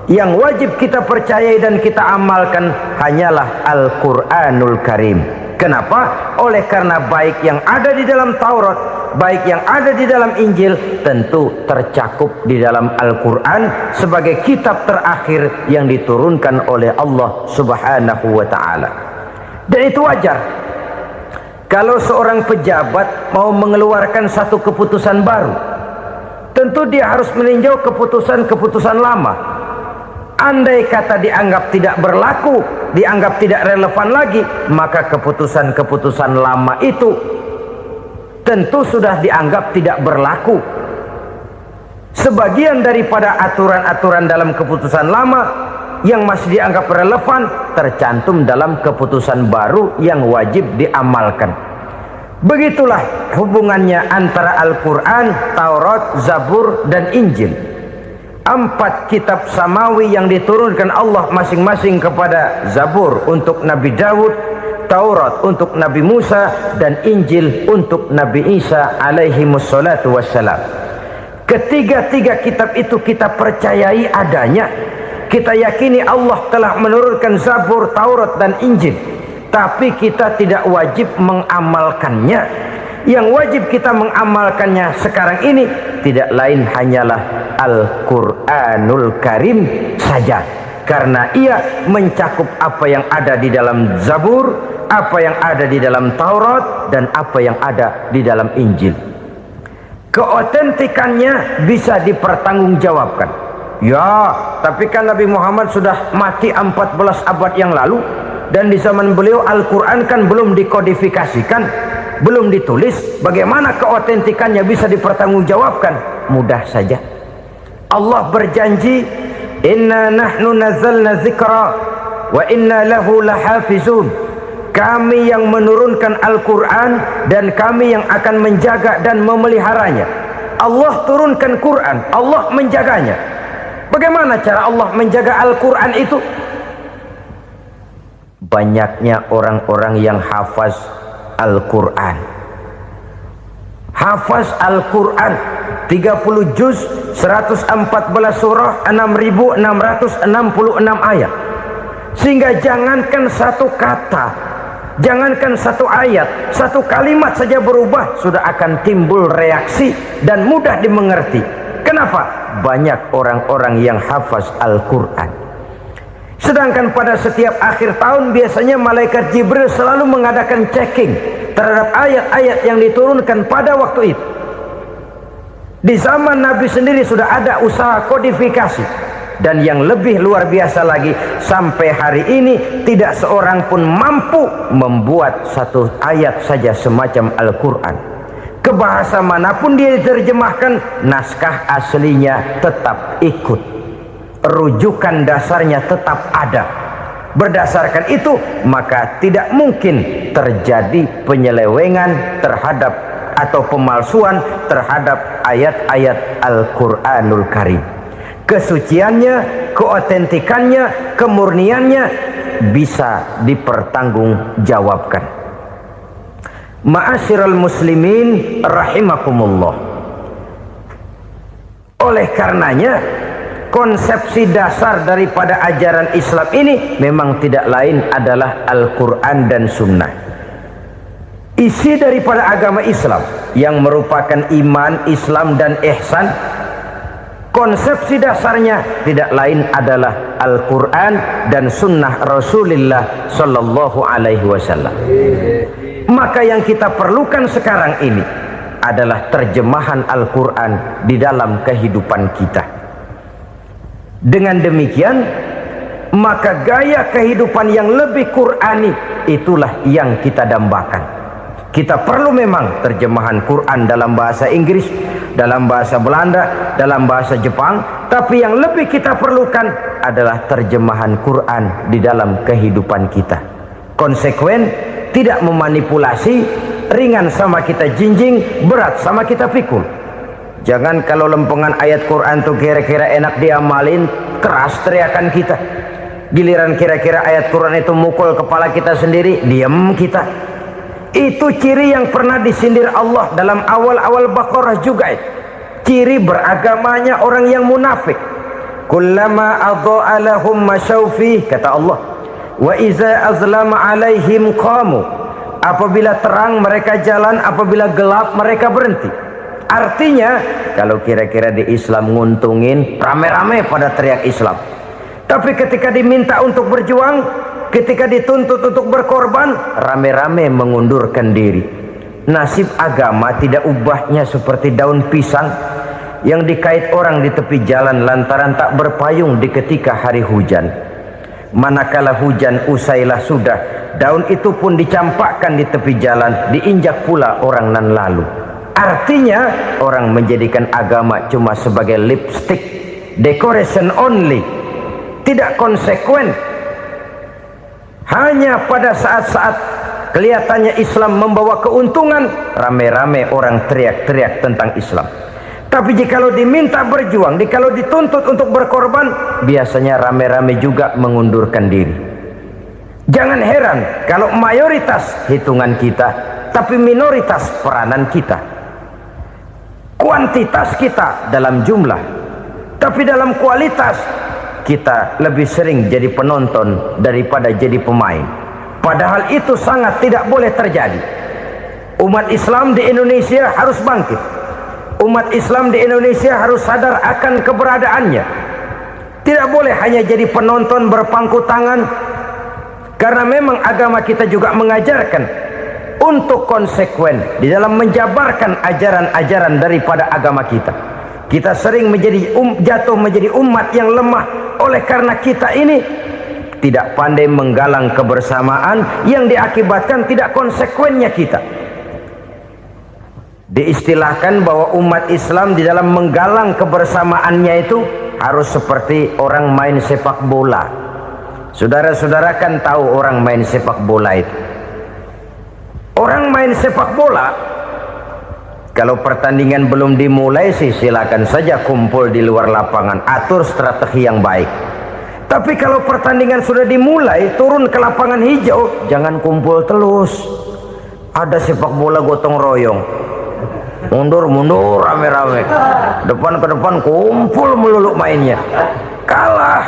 Yang wajib kita percayai dan kita amalkan hanyalah Al-Quranul Karim. Kenapa? Oleh karena baik yang ada di dalam Taurat, baik yang ada di dalam Injil, tentu tercakup di dalam Al-Quran sebagai kitab terakhir yang diturunkan oleh Allah Subhanahu wa Ta'ala. Dan itu wajar. Kalau seorang pejabat mau mengeluarkan satu keputusan baru, tentu dia harus meninjau keputusan-keputusan lama. Andai kata dianggap tidak berlaku, dianggap tidak relevan lagi, maka keputusan-keputusan lama itu tentu sudah dianggap tidak berlaku. Sebagian daripada aturan-aturan dalam keputusan lama yang masih dianggap relevan tercantum dalam keputusan baru yang wajib diamalkan. Begitulah hubungannya antara Al-Quran, Taurat, Zabur, dan Injil. 4 kitab samawi yang diturunkan Allah masing-masing kepada Zabur untuk Nabi Daud, Taurat untuk Nabi Musa, dan Injil untuk Nabi Isa alaihi wassalatu wassalam. Ketiga-tiga kitab itu kita percayai adanya. Kita yakini Allah telah menurunkan Zabur, Taurat, dan Injil, tapi kita tidak wajib mengamalkannya. Yang wajib kita mengamalkannya sekarang ini tidak lain hanyalah Al-Quranul Karim saja, karena ia mencakup apa yang ada di dalam Zabur, apa yang ada di dalam Taurat, dan apa yang ada di dalam Injil. Keotentikannya bisa dipertanggungjawabkan. Ya, tapi kan Nabi Muhammad sudah mati 14 abad yang lalu, dan di zaman beliau Al-Quran kan belum dikodifikasikan, belum ditulis. Bagaimana keotentikannya bisa dipertanggungjawabkan? Mudah saja. Allah berjanji, inna nahnu nazzalna dzikra wa inna lahu lahafizun. Kami yang menurunkan Al-Quran dan kami yang akan menjaga dan memeliharanya. Allah turunkan Quran, Allah menjaganya. Bagaimana cara Allah menjaga Al-Quran itu? Banyaknya orang-orang yang hafaz Al-Quran. Hafaz Al-Quran 30 juz, 114 surah, 6.666 ayat. Sehingga jangankan satu kata, jangankan satu ayat, satu kalimat saja berubah sudah akan timbul reaksi dan mudah dimengerti. Kenapa? banyak orang-orang yang hafaz Al-Quran. Sedangkan pada setiap akhir tahun biasanya malaikat Jibril selalu mengadakan checking terhadap ayat-ayat yang diturunkan pada waktu itu. Di zaman Nabi sendiri sudah ada usaha kodifikasi. Dan yang lebih luar biasa lagi, sampai hari ini tidak seorang pun mampu membuat satu ayat saja semacam Al-Quran. Ke bahasa manapun dia diterjemahkan, naskah aslinya tetap ikut, rujukan dasarnya tetap ada. Berdasarkan itu, maka tidak mungkin terjadi penyelewengan terhadap atau pemalsuan terhadap ayat-ayat Al-Quranul Karim. Kesuciannya, keotentikannya, kemurniannya bisa dipertanggungjawabkan. Ma'asyiral muslimin rahimakumullah. Oleh karenanya, konsepsi dasar daripada ajaran Islam ini memang tidak lain adalah Al-Quran dan Sunnah. Isi daripada agama Islam yang merupakan iman, Islam dan ihsan, konsepsi dasarnya tidak lain adalah Al-Quran dan Sunnah Rasulullah Sallallahu Alaihi Wasallam. Maka yang kita perlukan sekarang ini adalah terjemahan Al-Quran di dalam kehidupan kita. Dengan demikian, maka gaya kehidupan yang lebih Qurani itulah yang kita dambakan. Kita perlu memang terjemahan Quran dalam bahasa Inggris, dalam bahasa Belanda, dalam bahasa Jepang, tapi yang lebih kita perlukan adalah terjemahan Quran di dalam kehidupan kita. Konsekuen, tidak memanipulasi, ringan sama kita jinjing, berat sama kita pikul. Jangan kalau lempengan ayat Quran tuh kira-kira enak diamalin, keras teriakan kita. Giliran kira-kira ayat Quran itu mukul kepala kita sendiri, diam kita. Itu ciri yang pernah disindir Allah dalam awal-awal Baqarah juga. Ciri beragamanya orang yang munafik. Kullama adha'a lahum masyawfih, kata Allah. Wa iza azlama alaihim qamu. Apabila terang mereka jalan, apabila gelap mereka berhenti. Artinya, kalau kira-kira di Islam nguntungin, rame-rame pada teriak Islam. Tapi ketika diminta untuk berjuang, ketika dituntut untuk berkorban, rame-rame mengundurkan diri. Nasib agama tidak ubahnya seperti daun pisang yang dikait orang di tepi jalan lantaran tak berpayung di ketika hari hujan. Manakala hujan usailah sudah, daun itu pun dicampakkan di tepi jalan, diinjak pula orang nan lalu. Artinya, orang menjadikan agama cuma sebagai lipstick, decoration only, tidak konsekuen. Hanya pada saat-saat kelihatannya Islam membawa keuntungan, rame-rame orang teriak-teriak tentang Islam. Tapi jikalau diminta berjuang, jikalau dituntut untuk berkorban, biasanya rame-rame juga mengundurkan diri. Jangan heran kalau mayoritas hitungan kita, tapi minoritas peranan kita. Kuantitas kita dalam jumlah, tapi dalam kualitas kita lebih sering jadi penonton daripada jadi pemain. Padahal itu sangat tidak boleh terjadi. Umat Islam di Indonesia harus bangkit. Umat Islam di Indonesia harus sadar akan keberadaannya. Tidak boleh hanya jadi penonton berpangku tangan, karena memang agama kita juga mengajarkan untuk konsekuen di dalam menjabarkan ajaran-ajaran daripada agama kita. Kita sering jatuh menjadi umat yang lemah oleh karena kita ini tidak pandai menggalang kebersamaan yang diakibatkan tidak konsekuennya kita. Diistilahkan bahwa umat Islam di dalam menggalang kebersamaannya itu harus seperti orang main sepak bola. Saudara-saudara kan tahu orang main sepak bola itu. Orang main sepak bola, kalau pertandingan belum dimulai sih silakan saja kumpul di luar lapangan, atur strategi yang baik. Tapi kalau pertandingan sudah dimulai, turun ke lapangan hijau, jangan kumpul terus. Ada sepak bola gotong royong, mundur-mundur rame-rame, depan ke depan kumpul melulu mainnya. Kalah.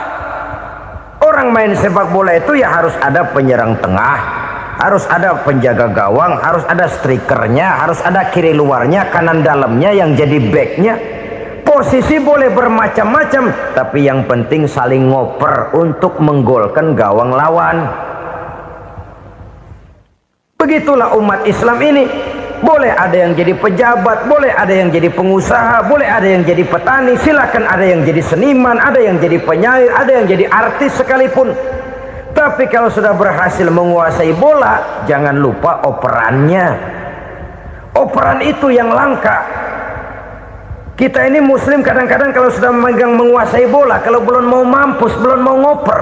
Orang main sepak bola itu ya harus ada penyerang tengah, harus ada penjaga gawang, harus ada strikernya, harus ada kiri luarnya, kanan dalamnya yang jadi backnya. Posisi boleh bermacam-macam, tapi yang penting saling ngoper untuk menggolkan gawang lawan. Begitulah umat Islam ini. Boleh ada yang jadi pejabat, boleh ada yang jadi pengusaha, boleh ada yang jadi petani, silakan ada yang jadi seniman, ada yang jadi penyair, ada yang jadi artis sekalipun. Tapi kalau sudah berhasil menguasai bola, jangan lupa operannya. Operan itu yang langka. Kita ini muslim kadang-kadang kalau sudah memegang menguasai bola, kalau belum mau mampus, belum mau ngoper.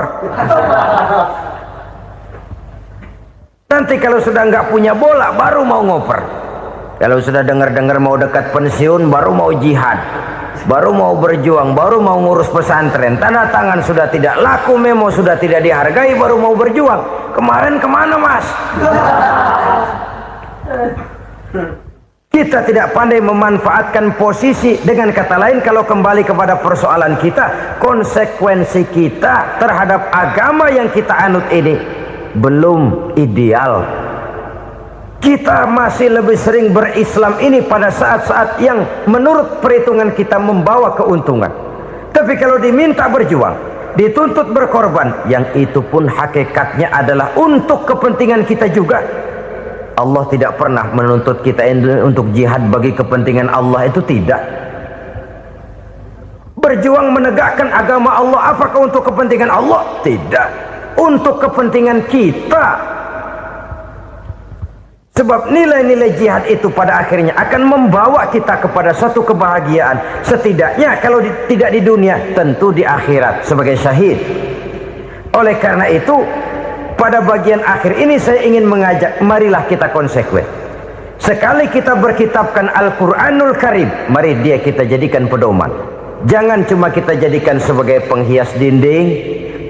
Nanti kalau sudah nggak punya bola, baru mau ngoper. Kalau sudah dengar-dengar mau dekat pensiun, baru mau jihad, baru mau berjuang, baru mau ngurus pesantren. Tanda tangan sudah tidak laku, memo sudah tidak dihargai, baru mau berjuang. Kemarin kemana, Mas? Kita tidak pandai memanfaatkan posisi. Dengan kata lain, kalau kembali kepada persoalan kita, konsekuensi kita terhadap agama yang kita anut ini belum ideal. Kita masih lebih sering berislam ini pada saat-saat yang menurut perhitungan kita membawa keuntungan. Tapi kalau diminta berjuang, dituntut berkorban, yang itu pun hakikatnya adalah untuk kepentingan kita juga. Allah tidak pernah menuntut kita untuk jihad bagi kepentingan Allah, itu tidak. Berjuang menegakkan agama Allah, apakah untuk kepentingan Allah? Tidak. Untuk kepentingan kita. Sebab nilai-nilai jihad itu pada akhirnya akan membawa kita kepada satu kebahagiaan. Setidaknya kalau tidak di dunia, tentu di akhirat sebagai syahid. Oleh karena itu, pada bagian akhir ini saya ingin mengajak, marilah kita konsekuen. Sekali kita berkitabkan Al-Quranul Karim, mari dia kita jadikan pedoman. Jangan cuma kita jadikan sebagai penghias dinding,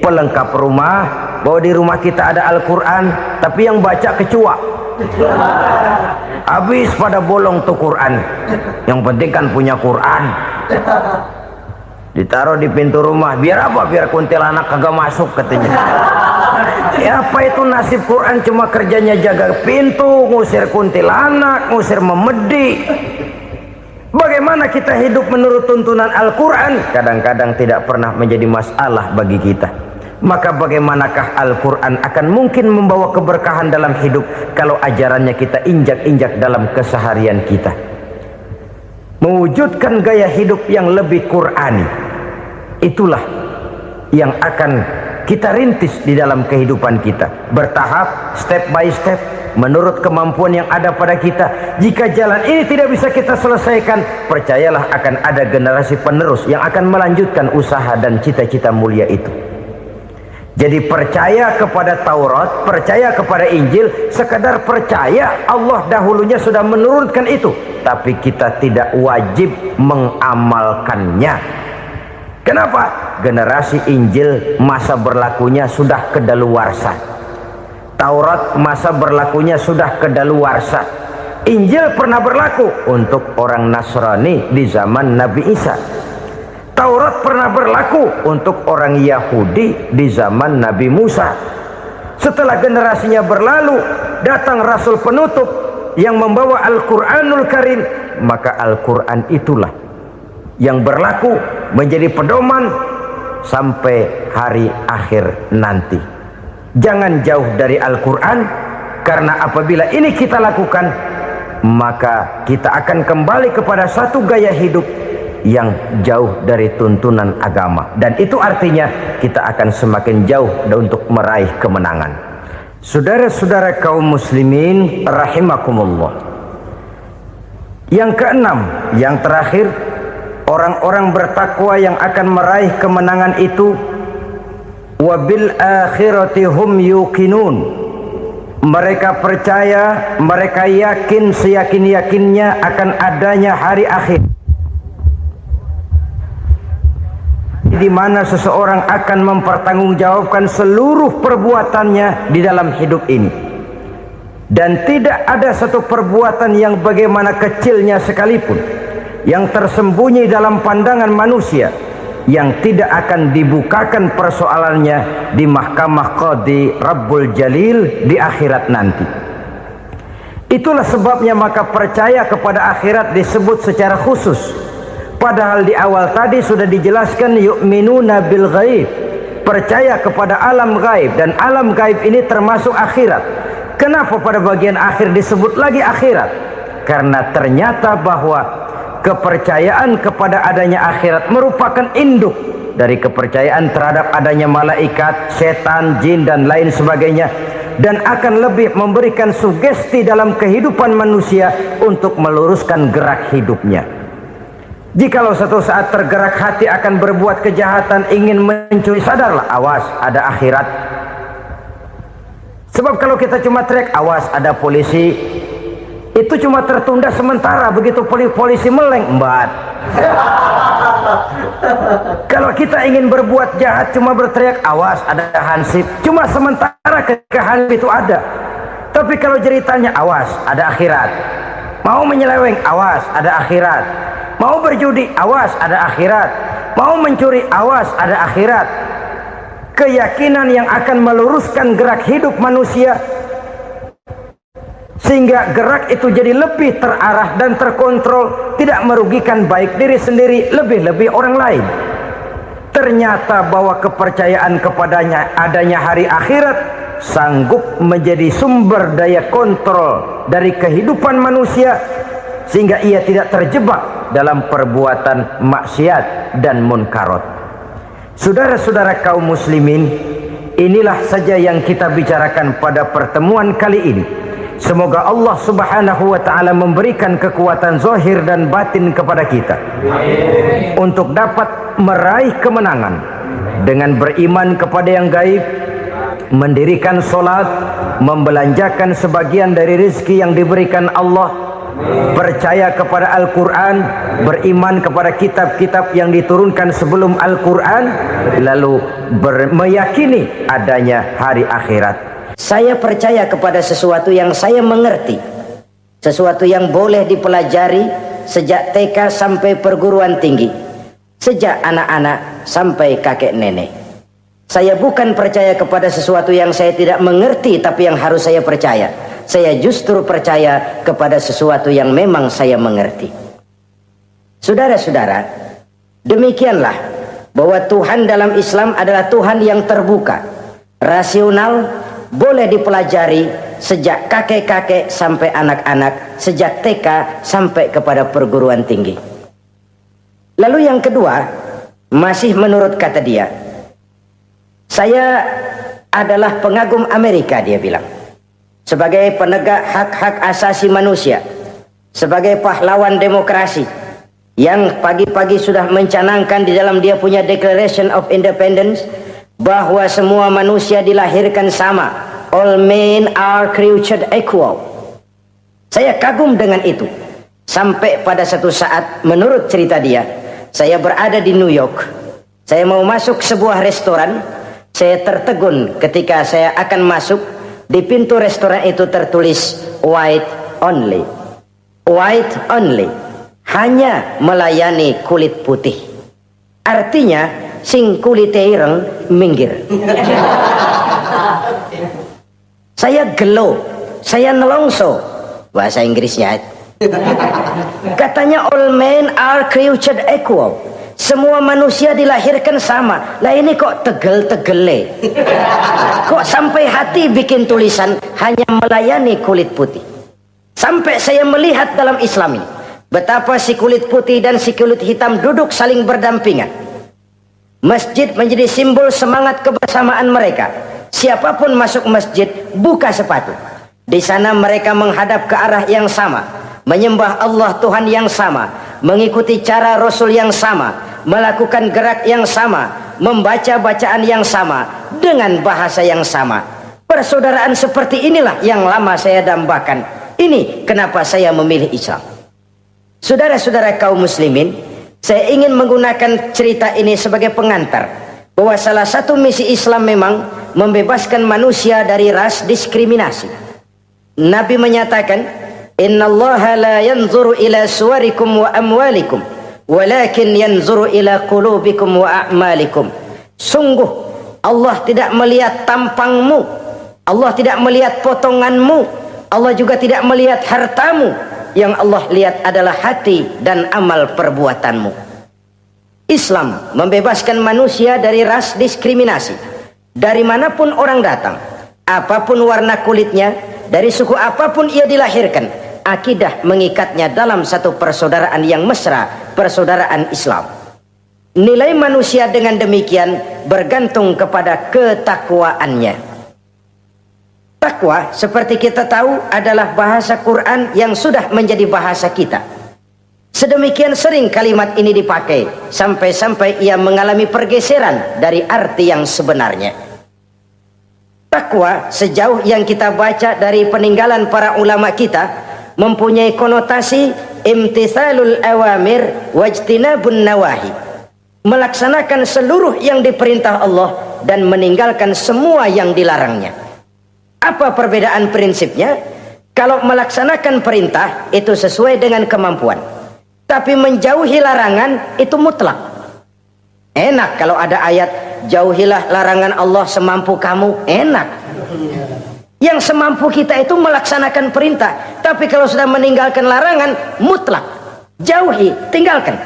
pelengkap rumah, bahwa di rumah kita ada Al-Quran, tapi yang baca kecoa. Habis pada bolong tuh Quran. Yang penting kan punya Quran. Ditaruh di pintu rumah. Biar apa? Biar kuntilanak kagak masuk katanya. Ya apa itu nasib Quran, cuma kerjanya jaga pintu, ngusir kuntilanak, ngusir memedi. Bagaimana kita hidup menurut tuntunan Al-Quran? Kadang-kadang tidak pernah menjadi masalah bagi kita. Maka bagaimanakah Al-Quran akan mungkin membawa keberkahan dalam hidup kalau ajarannya kita injak-injak dalam keseharian kita? Mewujudkan gaya hidup yang lebih Qurani, itulah yang akan kita rintis di dalam kehidupan kita, bertahap, step by step, menurut kemampuan yang ada pada kita. Jika jalan ini tidak bisa kita selesaikan, percayalah akan ada generasi penerus yang akan melanjutkan usaha dan cita-cita mulia itu. Jadi percaya kepada Taurat, percaya kepada Injil, sekadar percaya Allah dahulunya sudah menurunkan itu, tapi kita tidak wajib mengamalkannya. Kenapa? Generasi Injil masa berlakunya sudah kedaluarsa. Taurat masa berlakunya sudah kedaluarsa. Injil pernah berlaku untuk orang Nasrani di zaman Nabi Isa. Taurat pernah berlaku untuk orang Yahudi di zaman Nabi Musa. Setelah generasinya berlalu, datang Rasul penutup yang membawa Al-Quranul Karim. Maka Al-Quran itulah yang berlaku menjadi pedoman sampai hari akhir nanti. Jangan jauh dari Al-Quran, karena apabila ini kita lakukan, maka kita akan kembali kepada satu gaya hidup yang jauh dari tuntunan agama, dan itu artinya kita akan semakin jauh untuk meraih kemenangan. Saudara-saudara kaum muslimin rahimakumullah. Yang keenam, yang terakhir, orang-orang bertakwa yang akan meraih kemenangan itu wabil akhirati hum yuqinun. Mereka percaya, mereka yakin seyakin-yakinnya akan adanya hari akhir, di mana seseorang akan mempertanggungjawabkan seluruh perbuatannya di dalam hidup ini, dan tidak ada satu perbuatan yang bagaimana kecilnya sekalipun yang tersembunyi dalam pandangan manusia yang tidak akan dibukakan persoalannya di mahkamah Qadi Rabbul Jalil di akhirat nanti. Itulah sebabnya maka percaya kepada akhirat disebut secara khusus. Padahal di awal tadi sudah dijelaskan yu'minuna bil ghaib, percaya kepada alam gaib, dan alam gaib ini termasuk akhirat. Kenapa pada bagian akhir disebut lagi akhirat? Karena ternyata bahwa kepercayaan kepada adanya akhirat merupakan induk dari kepercayaan terhadap adanya malaikat, setan, jin dan lain sebagainya, dan akan lebih memberikan sugesti dalam kehidupan manusia untuk meluruskan gerak hidupnya. Jikalau satu saat tergerak hati akan berbuat kejahatan, ingin mencuri, sadarlah, awas ada akhirat. Sebab kalau kita cuma teriak awas ada polisi, itu cuma tertunda sementara. Begitu polisi meleng, embat. Kalau kita ingin berbuat jahat cuma berteriak awas ada hansip, cuma sementara, ketika hansip itu ada. Tapi kalau ceritanya awas ada akhirat, mau menyeleweng awas ada akhirat, mau berjudi awas ada akhirat, mau mencuri awas ada akhirat. Keyakinan yang akan meluruskan gerak hidup manusia sehingga gerak itu jadi lebih terarah dan terkontrol, tidak merugikan baik diri sendiri, lebih-lebih orang lain. Ternyata bahwa kepercayaan kepadanya adanya hari akhirat sanggup menjadi sumber daya kontrol dari kehidupan manusia, sehingga ia tidak terjebak dalam perbuatan maksiat dan munkarat. Saudara-saudara kaum muslimin, inilah saja yang kita bicarakan pada pertemuan kali ini. Semoga Allah subhanahu wa ta'ala memberikan kekuatan zahir dan batin kepada kita. Amin. Untuk dapat meraih kemenangan dengan beriman kepada yang gaib, mendirikan solat, membelanjakan sebagian dari rezeki yang diberikan Allah, percaya kepada Al-Quran, beriman kepada kitab-kitab yang diturunkan sebelum Al-Quran, lalu meyakini adanya hari akhirat. Saya percaya kepada sesuatu yang saya mengerti, sesuatu yang boleh dipelajari sejak TK sampai perguruan tinggi, sejak anak-anak sampai kakek nenek. Saya bukan percaya kepada sesuatu yang saya tidak mengerti tapi yang harus saya percaya. Saya justru percaya kepada sesuatu yang memang saya mengerti. Saudara-saudara, demikianlah bahwa Tuhan dalam Islam adalah Tuhan yang terbuka, rasional, boleh dipelajari sejak kakek-kakek sampai anak-anak, sejak TK sampai kepada perguruan tinggi. Lalu yang kedua, masih menurut kata dia, saya adalah pengagum Amerika, dia bilang, sebagai penegak hak-hak asasi manusia, sebagai pahlawan demokrasi yang pagi-pagi sudah mencanangkan di dalam dia punya Declaration of Independence bahwa semua manusia dilahirkan sama, all men are created equal. Saya kagum dengan itu, sampai pada satu saat menurut cerita dia, saya berada di New York, saya mau masuk sebuah restoran, saya tertegun ketika saya akan masuk. Di pintu restoran itu tertulis white only, white only, hanya melayani kulit putih. Artinya sing kulite ireng minggir. Saya gelo, saya nelongso, bahasa Inggrisnya. Katanya all men are created equal, semua manusia dilahirkan sama. Lah ini kok tegel-tegele, kok sampai hati bikin tulisan hanya melayani kulit putih. Sampai saya melihat dalam Islam ini betapa si kulit putih dan si kulit hitam duduk saling berdampingan. Masjid menjadi simbol semangat kebersamaan mereka. Siapapun masuk masjid, buka sepatu. Di sana mereka menghadap ke arah yang sama, menyembah Allah Tuhan yang sama, mengikuti cara Rasul yang sama, melakukan gerak yang sama, membaca bacaan yang sama, dengan bahasa yang sama. Persaudaraan seperti inilah yang lama saya dambakan. Ini kenapa saya memilih Islam. Saudara-saudara kaum muslimin, saya ingin menggunakan cerita ini sebagai pengantar bahwa salah satu misi Islam memang membebaskan manusia dari ras diskriminasi. Nabi menyatakan, innallaha la yanzuru ila suwarikum wa amwalikum, walakin yanzuru ila qulubikum wa a'malikum. Sungguh Allah tidak melihat tampangmu, Allah tidak melihat potonganmu, Allah juga tidak melihat hartamu. Yang Allah lihat adalah hati dan amal perbuatanmu. Islam membebaskan manusia dari ras diskriminasi. Dari manapun orang datang, apapun warna kulitnya, dari suku apapun ia dilahirkan, akidah mengikatnya dalam satu persaudaraan yang mesra, persaudaraan Islam. Nilai manusia dengan demikian bergantung kepada ketakwaannya. Takwa, seperti kita tahu, adalah bahasa Quran yang sudah menjadi bahasa kita. Sedemikian sering kalimat ini dipakai, sampai-sampai ia mengalami pergeseran dari arti yang sebenarnya. Takwa, sejauh yang kita baca dari peninggalan para ulama kita, mempunyai konotasi imtithalul awamir wajtinabun nawahi. Melaksanakan seluruh yang diperintah Allah dan meninggalkan semua yang dilarangnya. Apa perbedaan prinsipnya? Kalau melaksanakan perintah itu sesuai dengan kemampuan, tapi menjauhi larangan itu mutlak. Enak kalau ada ayat jauhilah larangan Allah semampu kamu, enak. Yang semampu kita itu melaksanakan perintah, tapi kalau sudah meninggalkan larangan mutlak, jauhi, tinggalkan.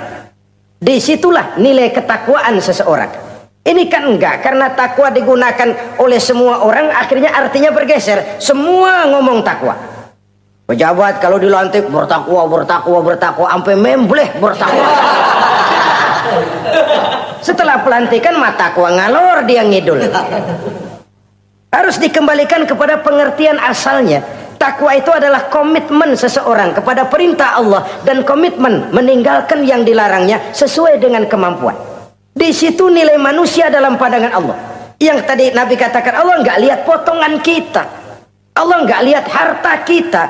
Disitulah nilai ketakwaan seseorang. Ini kan enggak, karena takwa digunakan oleh semua orang, akhirnya artinya bergeser. Semua ngomong takwa. Pejabat kalau dilantik bertakwa, bertakwa, bertakwa, sampai membleh bertakwa. Setelah pelantikan mata takwa ngalor dia ngidul. Harus dikembalikan kepada pengertian asalnya. Takwa itu adalah komitmen seseorang kepada perintah Allah dan komitmen meninggalkan yang dilarangnya sesuai dengan kemampuan. Di situ nilai manusia dalam pandangan Allah. Yang tadi Nabi katakan, Allah nggak lihat potongan kita, Allah nggak lihat harta kita.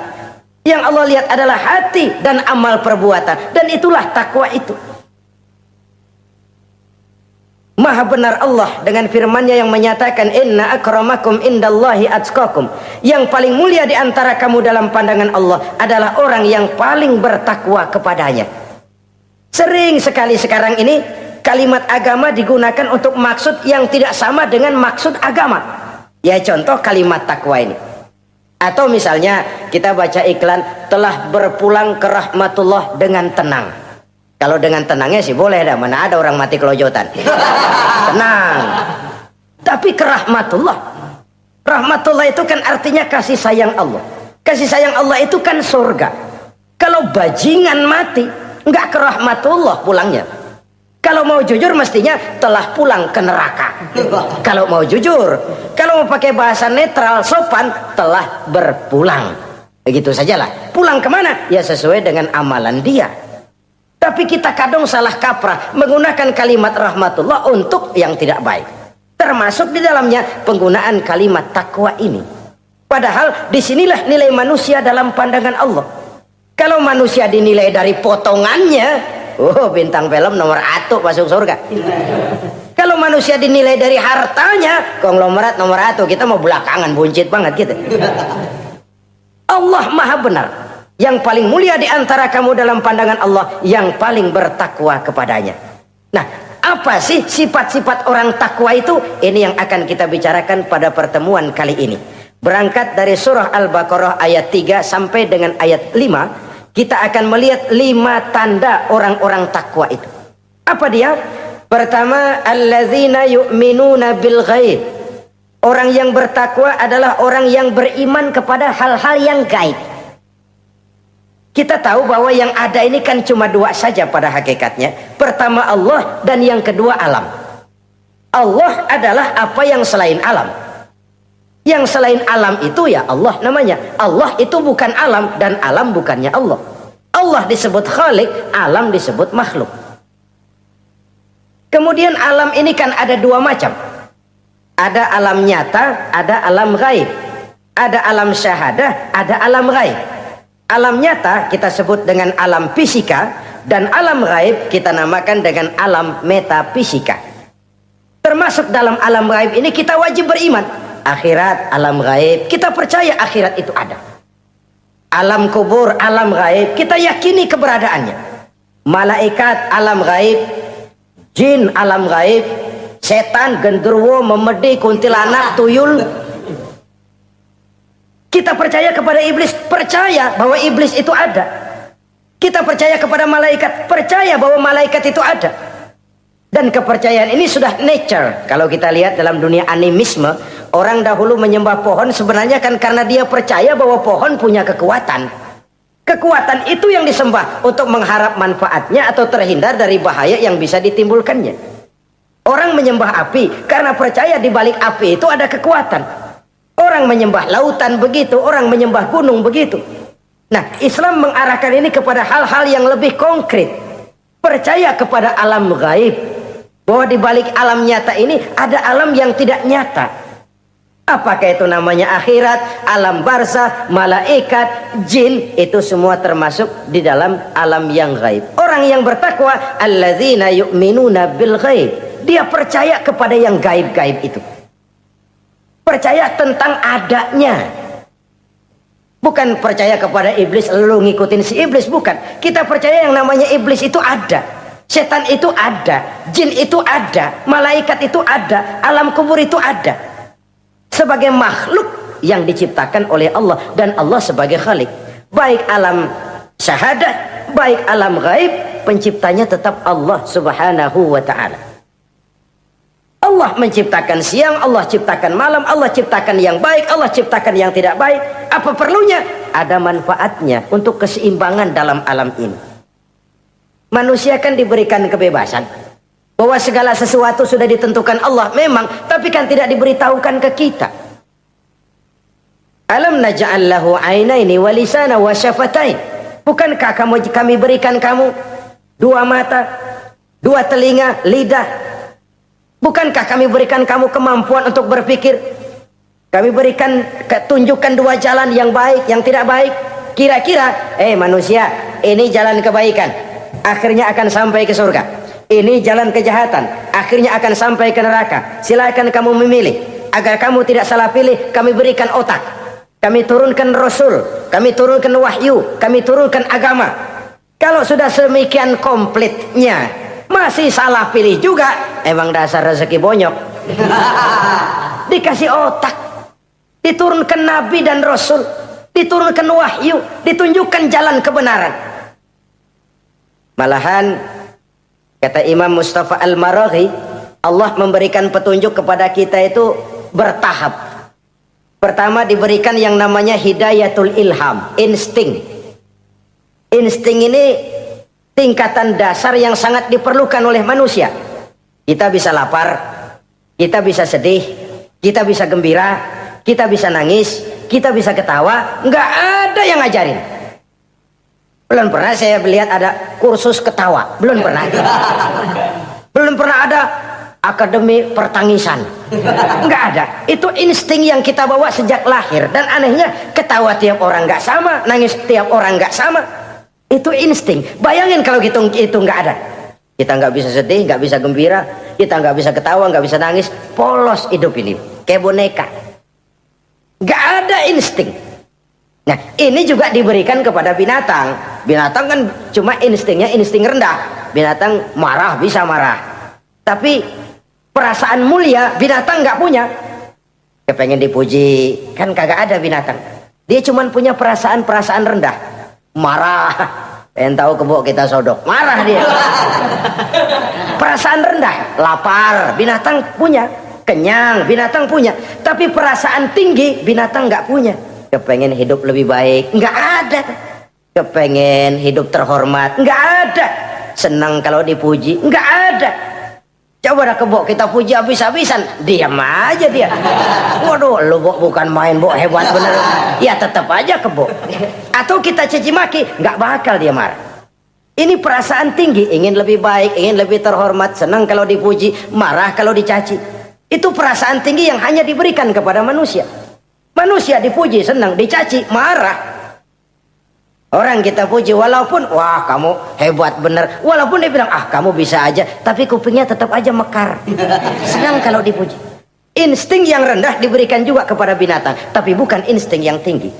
Yang Allah lihat adalah hati dan amal perbuatan, dan itulah takwa itu. Maha benar Allah dengan firman-Nya yang menyatakan, Inna akramakum indallahi atqakum. Yang paling mulia di antara kamu dalam pandangan Allah adalah orang yang paling bertakwa kepadanya. Sering sekali sekarang ini kalimat agama digunakan untuk maksud yang tidak sama dengan maksud agama. Ya contoh kalimat takwa ini. Atau misalnya kita baca iklan, telah berpulang ke rahmatullah dengan tenang. Kalau dengan tenangnya sih boleh dah, mana ada orang mati kelojotan. Tenang. Tapi ke rahmatullah. Rahmatullah itu kan artinya kasih sayang Allah. Kasih sayang Allah itu kan surga. Kalau bajingan mati, enggak ke rahmatullah pulangnya. Kalau mau jujur mestinya telah pulang ke neraka. Kalau mau jujur, kalau mau pakai bahasa netral sopan, telah berpulang. Begitu sajalah. Pulang kemana? Ya sesuai dengan amalan dia. Tapi kita kadang salah kaprah menggunakan kalimat rahmatullah untuk yang tidak baik. Termasuk di dalamnya penggunaan kalimat takwa ini. Padahal disinilah nilai manusia dalam pandangan Allah. Kalau manusia dinilai dari potongannya, oh bintang film nomor 1 masuk surga. Kalau manusia dinilai dari hartanya, konglomerat nomor 1, kita mau belakangan, buncit banget gitu. Allah maha benar. Yang paling mulia di antara kamu dalam pandangan Allah, yang paling bertakwa kepadanya. Nah, apa sih sifat-sifat orang takwa itu? Ini yang akan kita bicarakan pada pertemuan kali ini. Berangkat dari surah Al-Baqarah ayat 3 sampai dengan ayat 5, kita akan melihat 5 tanda orang-orang takwa itu. Apa dia? Pertama, allazina yu'minuna bil ghaib. Orang yang bertakwa adalah orang yang beriman kepada hal-hal yang gaib. Kita tahu bahwa yang ada ini kan cuma 2 saja pada hakikatnya. Pertama Allah, dan yang kedua alam. Allah adalah apa yang selain alam. Yang selain alam itu ya Allah namanya. Allah itu bukan alam, dan alam bukannya Allah. Allah disebut Khalik, alam disebut makhluk. Kemudian alam ini kan ada 2 macam. Ada alam nyata, ada alam gaib. Ada alam syahadah, ada alam gaib. Alam nyata kita sebut dengan alam fisika, dan alam gaib kita namakan dengan alam metafisika. Termasuk dalam alam gaib ini kita wajib beriman. Akhirat, alam gaib, kita percaya akhirat itu ada. Alam kubur, alam gaib, kita yakini keberadaannya. Malaikat, alam gaib. Jin, alam gaib. Setan, genderuwo, memedi, kuntilanak, tuyul. Kita percaya kepada iblis, percaya bahwa iblis itu ada. Kita percaya kepada malaikat, percaya bahwa malaikat itu ada. Dan kepercayaan ini sudah nature. Kalau kita lihat dalam dunia animisme, orang dahulu menyembah pohon sebenarnya kan karena dia percaya bahwa pohon punya kekuatan. Kekuatan itu yang disembah untuk mengharap manfaatnya atau terhindar dari bahaya yang bisa ditimbulkannya. Orang menyembah api karena percaya di balik api itu ada kekuatan. Orang menyembah lautan begitu, orang menyembah gunung begitu. Nah, Islam mengarahkan ini kepada hal-hal yang lebih konkret. Percaya kepada alam gaib. Bahwa di balik alam nyata ini ada alam yang tidak nyata. Apakah itu namanya akhirat, alam barzah, malaikat, jin, itu semua termasuk di dalam alam yang gaib. Orang yang bertakwa, alladzina yu'minuna bil ghaib. Dia percaya kepada yang gaib-gaib itu. Percaya tentang adanya. Bukan percaya kepada iblis lalu ngikutin si iblis, bukan. Kita percaya yang namanya iblis itu ada. Setan itu ada, jin itu ada, malaikat itu ada, alam kubur itu ada. Sebagai makhluk yang diciptakan oleh Allah dan Allah sebagai khalik. Baik alam syahadat, baik alam gaib, penciptanya tetap Allah Subhanahu wa ta'ala. Allah menciptakan siang, Allah ciptakan malam, Allah ciptakan yang baik, Allah ciptakan yang tidak baik. Apa perlunya? Ada manfaatnya untuk keseimbangan dalam alam ini. Manusia kan diberikan kebebasan bahwa segala sesuatu sudah ditentukan Allah memang, tapi kan tidak diberitahukan ke kita. Alam naj'al lahu 'ainaini wa lisana wa syafatain. Bukankah kami berikan kamu dua mata, dua telinga, lidah? Bukankah kami berikan kamu kemampuan untuk berpikir? Kami berikan tunjukkan dua jalan yang baik, yang tidak baik. Kira-kira, manusia, ini jalan kebaikan, akhirnya akan sampai ke surga. Ini jalan kejahatan, akhirnya akan sampai ke neraka. Silakan kamu memilih. Agar kamu tidak salah pilih, kami berikan otak. Kami turunkan Rasul, kami turunkan wahyu, kami turunkan agama. Kalau sudah semikian komplitnya, masih salah pilih juga, emang dasar rezeki bonyok. Dikasih otak, diturunkan Nabi dan Rasul, diturunkan wahyu, ditunjukkan jalan kebenaran. Malahan kata Imam Mustafa Al-Maraghi, Allah memberikan petunjuk kepada kita itu bertahap. Pertama diberikan yang namanya hidayatul ilham, insting. Insting ini tingkatan dasar yang sangat diperlukan oleh manusia. Kita bisa lapar, kita bisa sedih, kita bisa gembira, kita bisa nangis, kita bisa ketawa. Nggak ada yang ngajarin. Belum pernah saya melihat ada kursus ketawa. Belum pernah. Belum pernah ada akademi pertangisan. Nggak ada. Itu insting yang kita bawa sejak lahir. Dan anehnya ketawa tiap orang nggak sama, nangis tiap orang nggak sama. Itu insting. Bayangin kalau itu nggak ada. Kita nggak bisa sedih, nggak bisa gembira, kita nggak bisa ketawa, nggak bisa nangis. Polos hidup ini, kayak boneka. Nggak ada insting. Nah, ini juga diberikan kepada binatang. Binatang kan cuma instingnya insting rendah. Binatang marah bisa marah. Tapi perasaan mulia binatang nggak punya. Kepengen dipuji, kan kagak ada binatang. Dia cuma punya perasaan-perasaan rendah. Marah. Pengen tahu kebo kita sodok. Marah dia. Perasaan rendah, lapar, binatang punya. Kenyang, binatang punya. Tapi perasaan tinggi binatang nggak punya. Kepengen hidup lebih baik, nggak ada. Kepengen hidup terhormat, nggak ada. Senang kalau dipuji, nggak ada. Coba dah kebo kita puji habis-habisan, diam aja dia. Waduh, lu Bo bukan main Bo, hebat bener. Ya tetap aja kebo. Atau kita caci maki, nggak bakal dia marah. Ini perasaan tinggi, ingin lebih baik, ingin lebih terhormat, senang kalau dipuji, marah kalau dicaci. Itu perasaan tinggi yang hanya diberikan kepada manusia. Manusia dipuji senang, dicaci marah. Orang kita puji walaupun wah kamu hebat bener, walaupun dia bilang ah kamu bisa aja, tapi kupingnya tetap aja mekar. Senang kalau dipuji. Insting yang rendah diberikan juga kepada binatang, tapi bukan insting yang tinggi.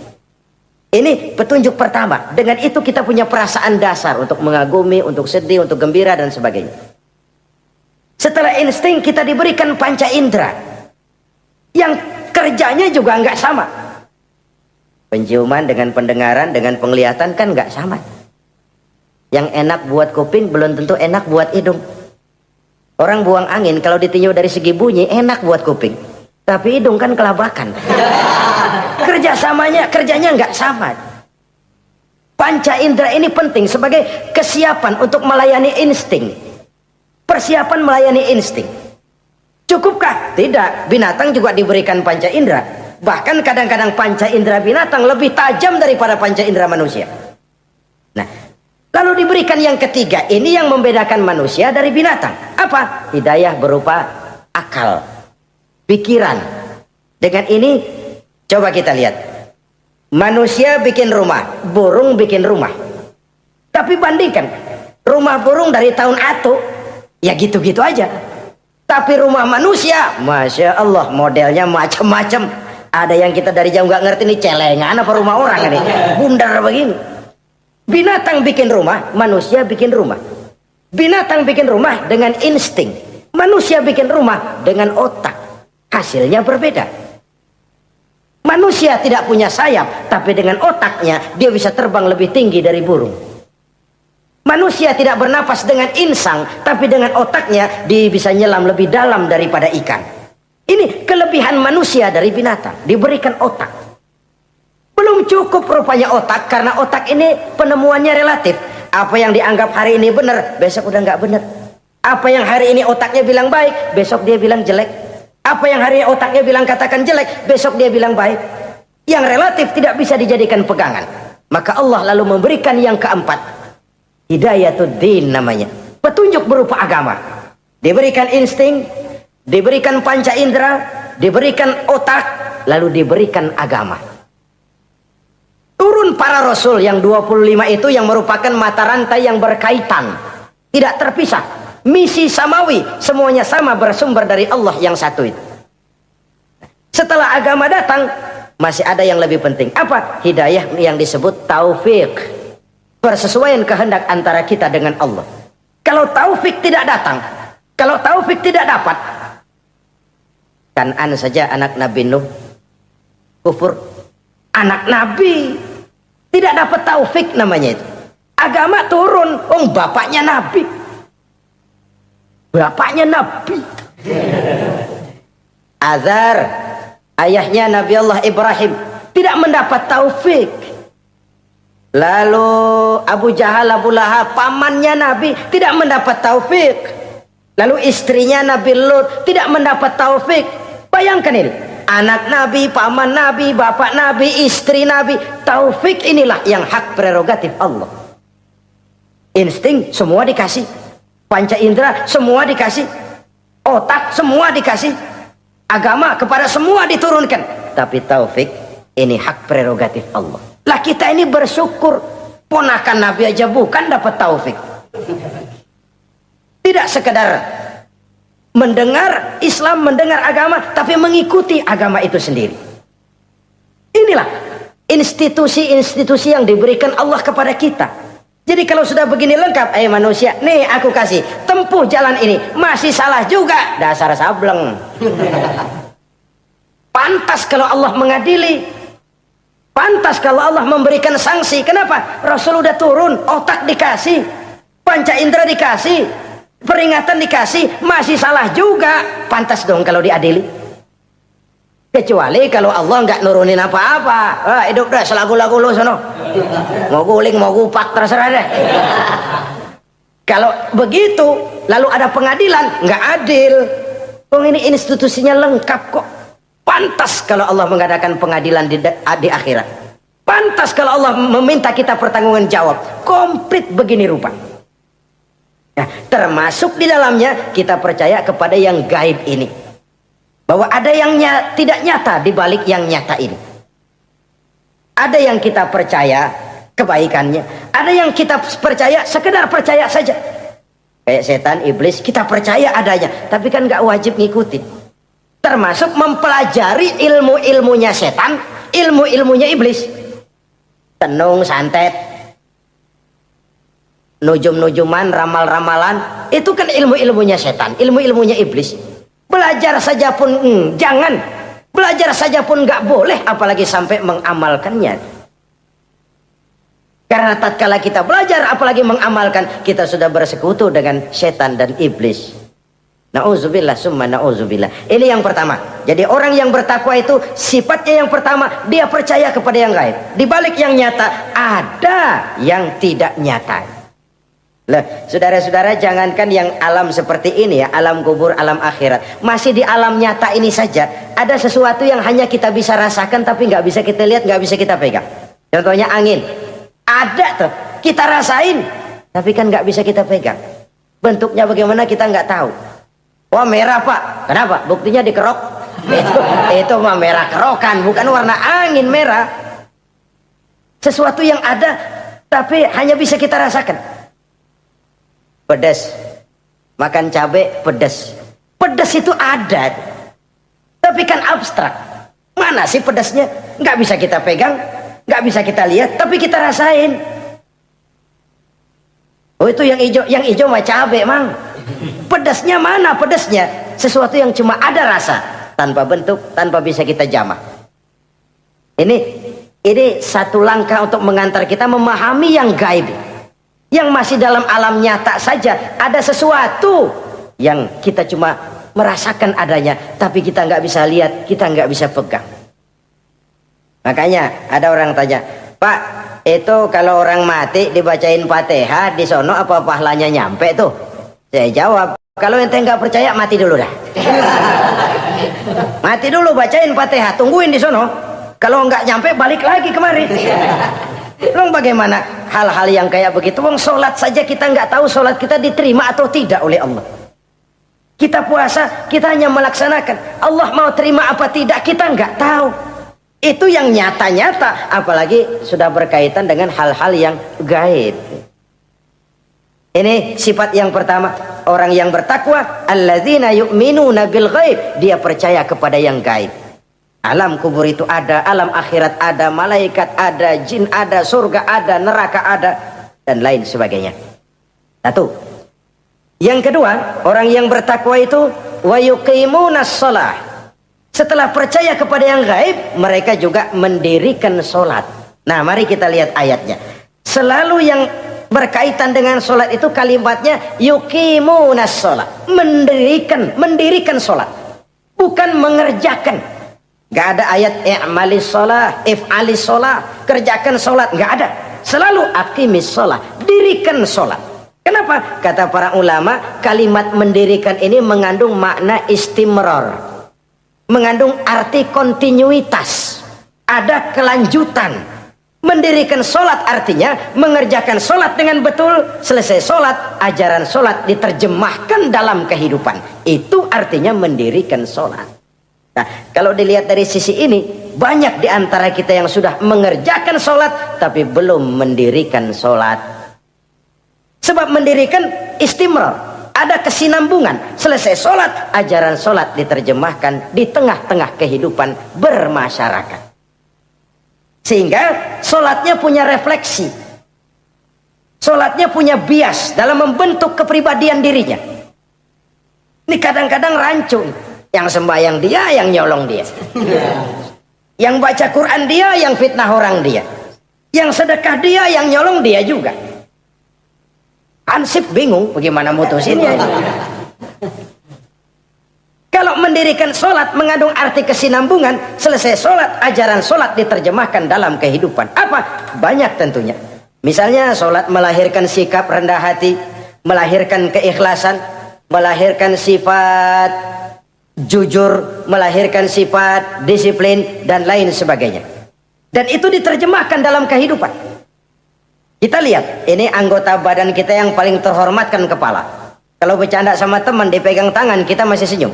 Ini petunjuk pertama. Dengan itu kita punya perasaan dasar untuk mengagumi, untuk sedih, untuk gembira dan sebagainya. Setelah insting kita diberikan panca indera yang kerjanya juga nggak sama. Penciuman dengan pendengaran dengan penglihatan kan nggak sama. Yang enak buat kuping belum tentu enak buat hidung. Orang buang angin kalau ditinjau dari segi bunyi enak buat kuping, tapi hidung kan kelabakan. Kerjanya nggak sama. Panca indera ini penting sebagai kesiapan untuk melayani insting. Persiapan melayani insting. Cukupkah? Tidak. Binatang juga diberikan panca indera. Bahkan kadang-kadang panca indera binatang lebih tajam daripada panca indera manusia. Nah, lalu diberikan yang ketiga, ini yang membedakan manusia dari binatang. Apa? Hidayah berupa akal, pikiran. Dengan ini coba kita lihat. Manusia bikin rumah, burung bikin rumah. Tapi bandingkan, rumah burung dari tahun atu, ya gitu-gitu aja. Tapi rumah manusia, Masya Allah, modelnya macam-macam. Ada yang kita dari jauh nggak ngerti, ini celengan apa rumah orang ini, bundar begini. Binatang bikin rumah, manusia bikin rumah. Binatang bikin rumah dengan insting, manusia bikin rumah dengan otak. Hasilnya berbeda. Manusia tidak punya sayap, tapi dengan otaknya dia bisa terbang lebih tinggi dari burung. Manusia tidak bernapas dengan insang, tapi dengan otaknya dia bisa nyelam lebih dalam daripada ikan. Ini kelebihan manusia dari binatang, diberikan otak. Belum cukup rupanya otak, karena otak ini penemuannya relatif. Apa yang dianggap hari ini benar, besok udah nggak benar. Apa yang hari ini otaknya bilang baik, besok dia bilang jelek. Apa yang hari ini otaknya bilang katakan jelek, besok dia bilang baik. Yang relatif tidak bisa dijadikan pegangan. Maka Allah lalu memberikan yang keempat, Hidayatuddin namanya, petunjuk berupa agama. Diberikan insting, diberikan panca indera, diberikan otak, lalu diberikan agama. Turun para rasul yang 25 itu yang merupakan mata rantai yang berkaitan, tidak terpisah. Misi samawi, semuanya sama bersumber dari Allah yang satu itu. Setelah agama datang, masih ada yang lebih penting. Apa? Hidayah yang disebut taufik. Persesuaian kehendak antara kita dengan Allah. Kalau taufik tidak datang, kalau taufik tidak dapat, Kan'an saja anak Nabi Nuh kufur. Anak Nabi tidak dapat taufik namanya itu. Agama turun, bapaknya Nabi. Bapaknya Nabi. Azar, ayahnya Nabi Allah Ibrahim, tidak mendapat taufik. Lalu Abu Jahal, Abu Lahab, pamannya Nabi, tidak mendapat taufik. Lalu istrinya Nabi Lut tidak mendapat taufik. Bayangkan ini, anak Nabi, paman Nabi, bapak Nabi, istri Nabi. Taufik inilah yang hak prerogatif Allah. Insting semua dikasih, panca indera semua dikasih, otak semua dikasih, agama kepada semua diturunkan. Tapi taufik ini hak prerogatif Allah. Lah kita ini bersyukur, ponakan Nabi aja bukan dapat taufik. Tidak sekedar mendengar Islam, mendengar agama, tapi mengikuti agama itu sendiri. Inilah institusi-institusi yang diberikan Allah kepada kita. Jadi kalau sudah begini lengkap, manusia, nih aku kasih, tempuh jalan ini, masih salah juga, dasar sableng. Pantas kalau Allah mengadili, pantas kalau Allah memberikan sanksi. Kenapa? Rasul udah turun, otak dikasih, panca indera dikasih, peringatan dikasih, masih salah juga. Pantas dong kalau diadili. Kecuali kalau Allah nggak nurunin apa-apa, hidup dah selagu-lagu lu sono, mau guling mau gupak terserah deh. Kalau begitu lalu ada pengadilan, nggak adil. Ini institusinya lengkap kok. Pantas kalau Allah mengadakan pengadilan di akhirat. Pantas kalau Allah meminta kita pertanggungan jawab. Komplit begini rupa. Nah, termasuk di dalamnya kita percaya kepada yang gaib ini. Bahwa ada yang tidak nyata di balik yang nyata ini. Ada yang kita percaya kebaikannya. Ada yang kita percaya sekedar percaya saja. Kayak setan, iblis, kita percaya adanya. Tapi kan nggak wajib ngikutin. Termasuk mempelajari ilmu-ilmunya setan, ilmu-ilmunya iblis. Tenung, santet, nujum-nujuman, ramal-ramalan. Itu kan ilmu-ilmunya setan, ilmu-ilmunya iblis. Belajar saja pun jangan. Belajar saja pun nggak boleh, apalagi sampai mengamalkannya. Karena tatkala kita belajar, apalagi mengamalkan, kita sudah bersekutu dengan setan dan iblis. Nauzubillah summa nauzubillah. Ini yang pertama. Jadi orang yang bertakwa itu sifatnya yang pertama, dia percaya kepada yang gaib. Di balik yang nyata ada yang tidak nyata. Lah, saudara-saudara, jangankan yang alam seperti ini ya, alam kubur, alam akhirat. Masih di alam nyata ini saja ada sesuatu yang hanya kita bisa rasakan tapi nggak bisa kita lihat, nggak bisa kita pegang. Contohnya angin. Ada tuh, kita rasain tapi kan nggak bisa kita pegang. Bentuknya bagaimana kita nggak tahu. Wah, merah pak, kenapa? Buktinya dikerok. Itu mah merah kerokan, bukan warna angin merah. Sesuatu yang ada tapi hanya bisa kita rasakan. Pedas, makan cabai pedas. Pedas itu ada, tapi kan abstrak. Mana sih pedasnya? Nggak bisa kita pegang, nggak bisa kita lihat, tapi kita rasain. Oh, itu yang hijau mah cabai, mang. Pedasnya mana pedasnya? Sesuatu yang cuma ada rasa, tanpa bentuk, tanpa bisa kita jamah. Ini satu langkah untuk mengantar kita memahami yang gaib, yang masih dalam alam nyata saja. Ada sesuatu yang kita cuma merasakan adanya, tapi kita nggak bisa lihat, kita nggak bisa pegang. Makanya ada orang tanya, Pak, itu kalau orang mati dibacain Fatihah di sono apa pahalanya nyampe tuh? Saya jawab, kalau ente nggak percaya mati dulu dah. Mati dulu, bacain Fatihah, tungguin di sono. Kalau nggak nyampe balik lagi kemari. Long bagaimana hal-hal yang kayak begitu? Wong sholat saja kita nggak tahu sholat kita diterima atau tidak oleh Allah. Kita puasa, kita hanya melaksanakan. Allah mau terima apa tidak kita nggak tahu. Itu yang nyata-nyata, apalagi sudah berkaitan dengan hal-hal yang gaib. Ini sifat yang pertama, orang yang bertakwa, alladzina yu'minuna bil ghaib, dia percaya kepada yang gaib. Alam kubur itu ada, alam akhirat ada, malaikat ada, jin ada, surga ada, neraka ada, dan lain sebagainya. Satu. Yang kedua, orang yang bertakwa itu wa yuqimunas shalah. Setelah percaya kepada yang gaib, mereka juga mendirikan sholat. Nah, mari kita lihat ayatnya. Selalu yang berkaitan dengan sholat itu kalimatnya yuqimunas shalah, mendirikan sholat, bukan mengerjakan. Gak ada ayat i'malis sholah, if'alis sholah, kerjakan sholat, gak ada. Selalu aqimis sholah, dirikan sholat. Kenapa? Kata para ulama, kalimat mendirikan ini mengandung makna istimrar, mengandung arti kontinuitas, ada kelanjutan. Mendirikan sholat artinya mengerjakan sholat dengan betul. Selesai sholat, ajaran sholat diterjemahkan dalam kehidupan. Itu artinya mendirikan sholat. Nah, kalau dilihat dari sisi ini, banyak di antara kita yang sudah mengerjakan sholat tapi belum mendirikan sholat. Sebab mendirikan istimrar, ada kesinambungan. Selesai sholat, ajaran sholat diterjemahkan di tengah-tengah kehidupan bermasyarakat. Sehingga sholatnya punya refleksi, sholatnya punya bias dalam membentuk kepribadian dirinya. Ini kadang-kadang rancu, yang sembahyang dia, yang nyolong dia, yang baca Quran dia, yang fitnah orang dia, yang sedekah dia, yang nyolong dia juga. Ansip bingung bagaimana mutusinnya. Kalau mendirikan sholat mengandung arti kesinambungan, selesai sholat, ajaran sholat diterjemahkan dalam kehidupan. Apa? Banyak tentunya. Misalnya sholat melahirkan sikap rendah hati, melahirkan keikhlasan, melahirkan sifat jujur, melahirkan sifat disiplin, dan lain sebagainya. Dan itu diterjemahkan dalam kehidupan. Kita lihat, ini anggota badan kita yang paling terhormatkan kepala. Kalau bercanda sama teman, dipegang tangan, kita masih senyum.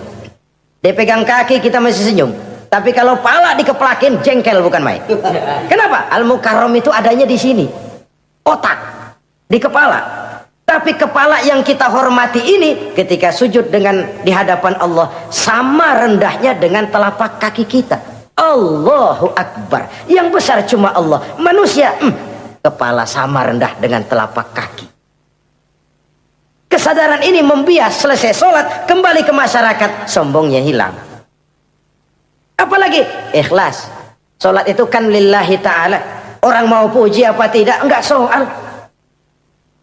Dipegang kaki, kita masih senyum. Tapi kalau pala dikeplakin, jengkel bukan main. Kenapa? Al-Mukarram itu adanya di sini. Otak, di kepala. Tapi kepala yang kita hormati ini, ketika sujud di hadapan Allah, sama rendahnya dengan telapak kaki kita. Allahu Akbar. Yang besar cuma Allah. Manusia, kepala sama rendah dengan telapak kaki. Kesadaran ini membias, selesai sholat, kembali ke masyarakat, sombongnya hilang. Apalagi ikhlas. Sholat itu kan lillahi ta'ala. Orang mau puji apa tidak, enggak soal.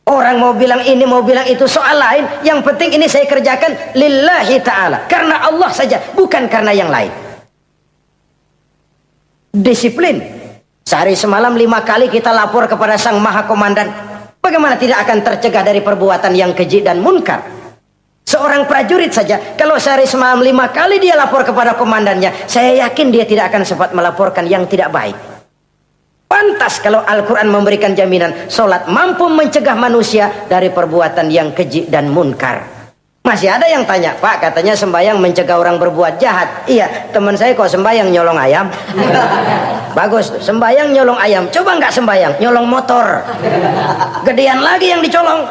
Orang mau bilang ini, mau bilang itu, soal lain. Yang penting ini saya kerjakan lillahi ta'ala, karena Allah saja, bukan karena yang lain. Disiplin. Sehari semalam 5 kali kita lapor kepada Sang Maha Komandan. Bagaimana tidak akan tercegah dari perbuatan yang keji dan munkar? Seorang prajurit saja, kalau sehari semalam 5 kali dia lapor kepada komandannya, saya yakin dia tidak akan sempat melaporkan yang tidak baik. Pantas kalau Al-Quran memberikan jaminan solat mampu mencegah manusia dari perbuatan yang keji dan munkar. Masih ada yang tanya, Pak, katanya sembahyang mencegah orang berbuat jahat. Iya, teman saya kok sembahyang nyolong ayam. Bagus, sembahyang nyolong ayam. Coba nggak sembahyang, nyolong motor. Gedean lagi yang dicolong.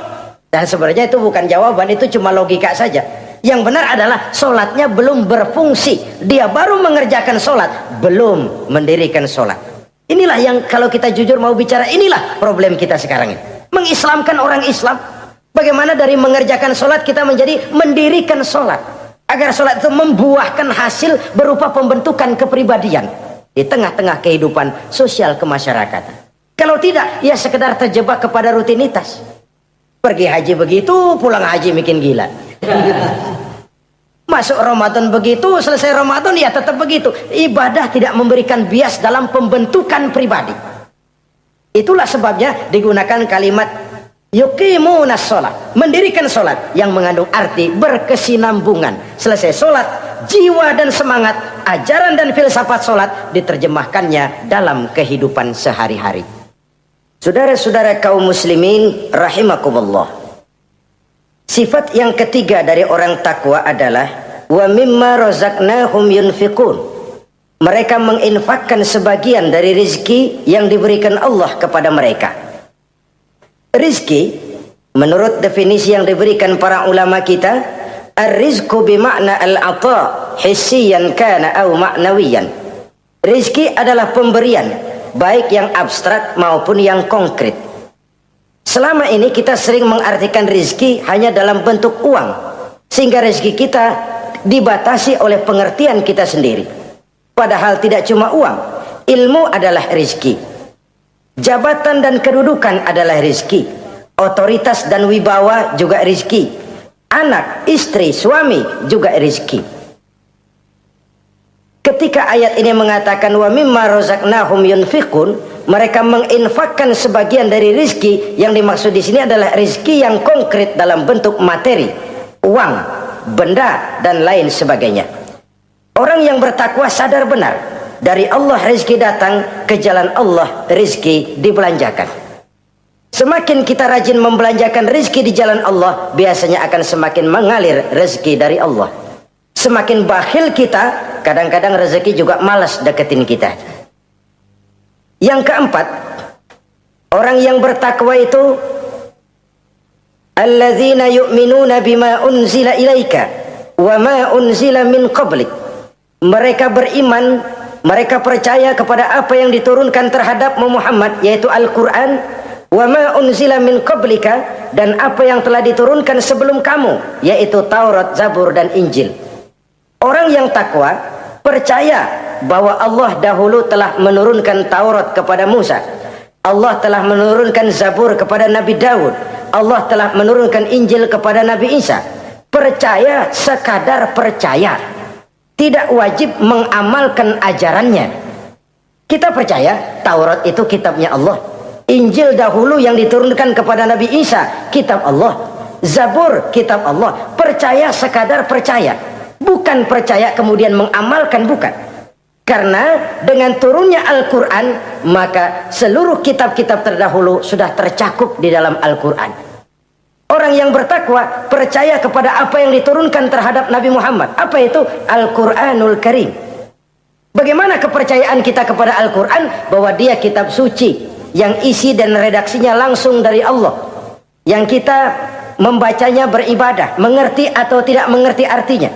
Dan sebenarnya itu bukan jawaban, itu cuma logika saja. Yang benar adalah solatnya belum berfungsi. Dia baru mengerjakan solat, belum mendirikan solat. Inilah yang kalau kita jujur mau bicara, inilah problem kita sekarang ini. Mengislamkan orang Islam. Bagaimana dari mengerjakan solat kita menjadi mendirikan solat. Agar solat itu membuahkan hasil berupa pembentukan kepribadian. Di tengah-tengah kehidupan sosial kemasyarakatan. Kalau tidak, ya sekedar terjebak kepada rutinitas. Pergi haji begitu, pulang haji bikin gila. Masuk Ramadan begitu, selesai Ramadan ya tetap begitu. Ibadah tidak memberikan bias dalam pembentukan pribadi. Itulah sebabnya digunakan kalimat yuqimunas sholat, mendirikan sholat, yang mengandung arti berkesinambungan. Selesai sholat, jiwa dan semangat, ajaran dan filsafat sholat diterjemahkannya dalam kehidupan sehari-hari. Saudara-saudara kaum muslimin rahimakumullah. Sifat yang ketiga dari orang takwa adalah wa mimma razaqnahum yunfiqun. Mereka menginfakkan sebagian dari rizki yang diberikan Allah kepada mereka. Rizki menurut definisi yang diberikan para ulama kita, ar-rizqu bimakna al-ata hissiyan kana aw ma'nawiyan. Rizki adalah pemberian, baik yang abstrak maupun yang konkret. Selama ini kita sering mengartikan rizki hanya dalam bentuk uang, sehingga rizki kita dibatasi oleh pengertian kita sendiri. Padahal tidak cuma uang, ilmu adalah rizki, jabatan dan kedudukan adalah rizki, otoritas dan wibawa juga rizki, anak, istri, suami juga rizki. Ketika ayat ini mengatakan wa mimma razaqnahum yunfiqun, mereka menginfakkan sebagian dari rizki, yang dimaksud di sini adalah rizki yang konkret dalam bentuk materi, uang, benda dan lain sebagainya. Orang yang bertakwa sadar benar, dari Allah rizki datang, ke jalan Allah rizki dibelanjakan. Semakin kita rajin membelanjakan rizki di jalan Allah, biasanya akan semakin mengalir rezeki dari Allah. Semakin bakhil kita, kadang-kadang rezeki juga malas deketin kita. Yang keempat, orang yang bertakwa itu alladzina yu'minuna bima unzila ilaika wa ma unzila min qablik. Mereka beriman, mereka percaya kepada apa yang diturunkan terhadap Muhammad, yaitu Al-Quran, wa ma unzila min qablika, dan apa yang telah diturunkan sebelum kamu, yaitu Taurat, Zabur dan Injil. Orang yang takwa percaya bahwa Allah dahulu telah menurunkan Taurat kepada Musa, Allah telah menurunkan Zabur kepada Nabi Daud, Allah telah menurunkan Injil kepada Nabi Isa. Percaya sekadar percaya, tidak wajib mengamalkan ajarannya. Kita percaya Taurat itu kitabnya Allah, Injil dahulu yang diturunkan kepada Nabi Isa kitab Allah, Zabur kitab Allah. Percaya sekadar percaya, bukan percaya kemudian mengamalkan, bukan. Karena dengan turunnya Al-Quran, maka seluruh kitab-kitab terdahulu sudah tercakup di dalam Al-Quran. Orang yang bertakwa percaya kepada apa yang diturunkan terhadap Nabi Muhammad. Apa itu? Al-Quranul Karim. Bagaimana kepercayaan kita kepada Al-Quran? Bahwa dia kitab suci yang isi dan redaksinya langsung dari Allah, yang kita membacanya beribadah, mengerti atau tidak mengerti artinya.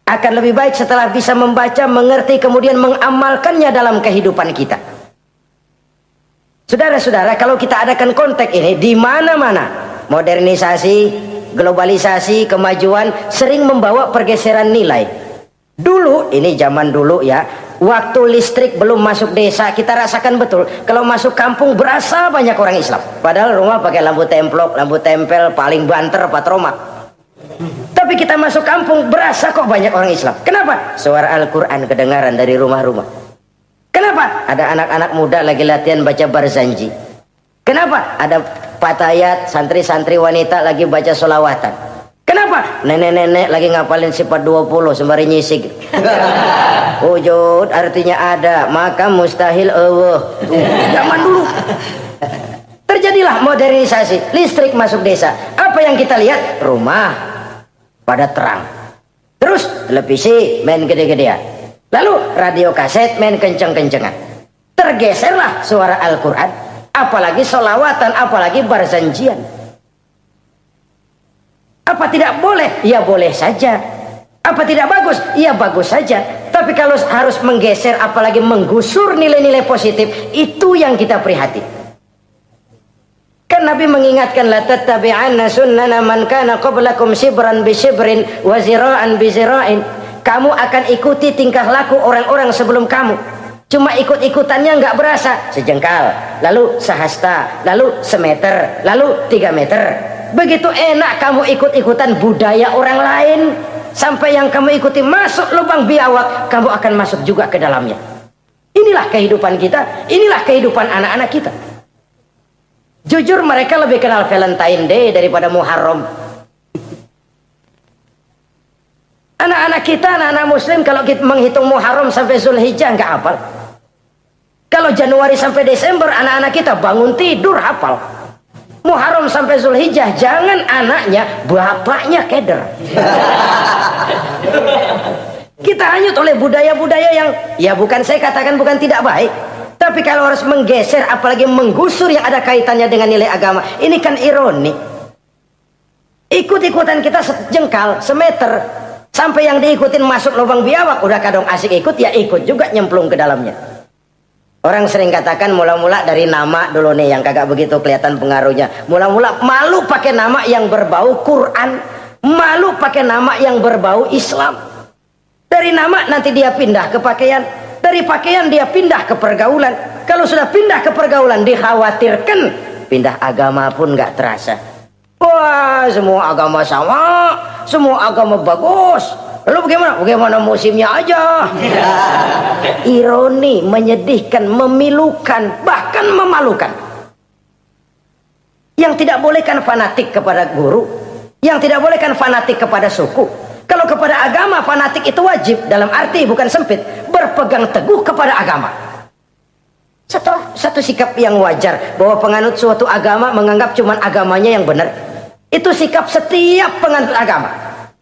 Akan lebih baik setelah bisa membaca, mengerti, kemudian mengamalkannya dalam kehidupan kita. Saudara-saudara, kalau kita adakan konteks ini di mana-mana, modernisasi, globalisasi, kemajuan sering membawa pergeseran nilai. Dulu, ini zaman dulu ya, waktu listrik belum masuk desa, kita rasakan betul kalau masuk kampung berasa banyak orang Islam, padahal rumah pakai lampu templok, lampu tempel, paling banter patromak. Tapi kita masuk kampung berasa kok banyak orang Islam. Kenapa? Suara Al-Quran kedengaran dari rumah-rumah. Kenapa? Ada anak-anak muda lagi latihan baca barzanji. Kenapa? Ada patayat, santri-santri wanita lagi baca solawatan. Kenapa? Nenek-nenek lagi ngapalin sifat 20 sembari nyisik. Wujud artinya ada, maka mustahil Allah. Zaman dulu terjadilah modernisasi, listrik masuk desa. Apa yang kita lihat? Rumah pada terang, terus televisi main gede-gedean, lalu radio kaset main kenceng-kencengan. Tergeserlah suara Al-Quran, apalagi solawatan, apalagi barzanjian. Apa tidak boleh? Ya boleh saja. Apa tidak bagus? Ya bagus saja. Tapi kalau harus menggeser, apalagi menggusur nilai-nilai positif, itu yang kita prihatin. Kan Nabi mengingatkan, la tattabi'anna sunnana man kana qablakum shibran bi shibrin wa zira'an bi zira'in. Kamu akan ikuti tingkah laku orang-orang sebelum kamu. Cuma ikut-ikutannya nggak berasa, sejengkal, lalu sehasta, lalu semeter, lalu 3 meter. Begitu enak kamu ikut-ikutan budaya orang lain, sampai yang kamu ikuti masuk lubang biawak, kamu akan masuk juga ke dalamnya. Inilah kehidupan kita, inilah kehidupan anak-anak kita. Jujur mereka lebih kenal Valentine Day daripada Muharram. Anak-anak kita, anak-anak muslim, kalau kita menghitung Muharram sampai Zulhijjah nggak hafal. Kalau Januari sampai Desember, anak-anak kita bangun tidur hafal. Muharram sampai Zulhijjah, jangan anaknya, bapaknya keder. Kita hanyut oleh budaya-budaya yang, ya bukan saya katakan bukan tidak baik, tapi kalau harus menggeser, apalagi menggusur yang ada kaitannya dengan nilai agama, ini kan ironi. Ikut-ikutan kita sejengkal, semeter, sampai yang diikutin masuk lubang biawak, udah kadang asik ikut, ya ikut juga nyemplung ke dalamnya. Orang sering katakan mula-mula dari nama dulu nih yang kagak begitu kelihatan pengaruhnya. Mula-mula malu pakai nama yang berbau Quran, malu pakai nama yang berbau Islam. Dari nama nanti dia pindah ke pakaian, dari pakaian dia pindah ke pergaulan. Kalau sudah pindah ke pergaulan, dikhawatirkan pindah agama pun nggak terasa. Wah, semua agama sama, semua agama bagus. Lalu bagaimana? Bagaimana musimnya aja. Ironi, menyedihkan, memilukan, bahkan memalukan. Yang tidak boleh kan fanatik kepada guru, yang tidak boleh kan fanatik kepada suku. Kalau kepada agama fanatik itu wajib, dalam arti bukan sempit, berpegang teguh kepada agama. Satu sikap yang wajar, bahwa penganut suatu agama menganggap cuma agamanya yang benar. Itu sikap setiap penganut agama.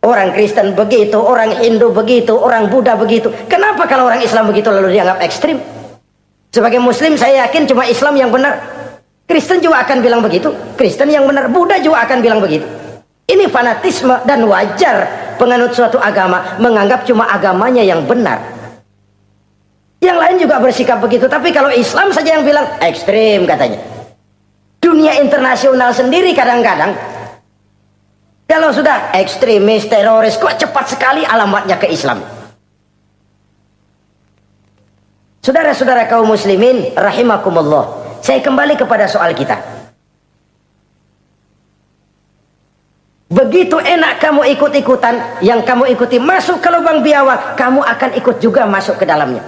Orang Kristen begitu, orang Hindu begitu, orang Buddha begitu. Kenapa kalau orang Islam begitu lalu dianggap ekstrim? Sebagai Muslim saya yakin cuma Islam yang benar. Kristen juga akan bilang begitu. Kristen yang benar, Buddha juga akan bilang begitu. Ini fanatisme dan wajar penganut suatu agama menganggap cuma agamanya yang benar. Yang lain juga bersikap begitu. Tapi kalau Islam saja yang bilang ekstrim katanya. Dunia internasional sendiri kadang-kadang, kalau sudah ekstremis, teroris, kok cepat sekali alamatnya ke Islam. Saudara-saudara kaum muslimin rahimakumullah, saya kembali kepada soal kita. Begitu enak kamu ikut-ikutan, yang kamu ikuti masuk ke lubang biawak, kamu akan ikut juga masuk ke dalamnya.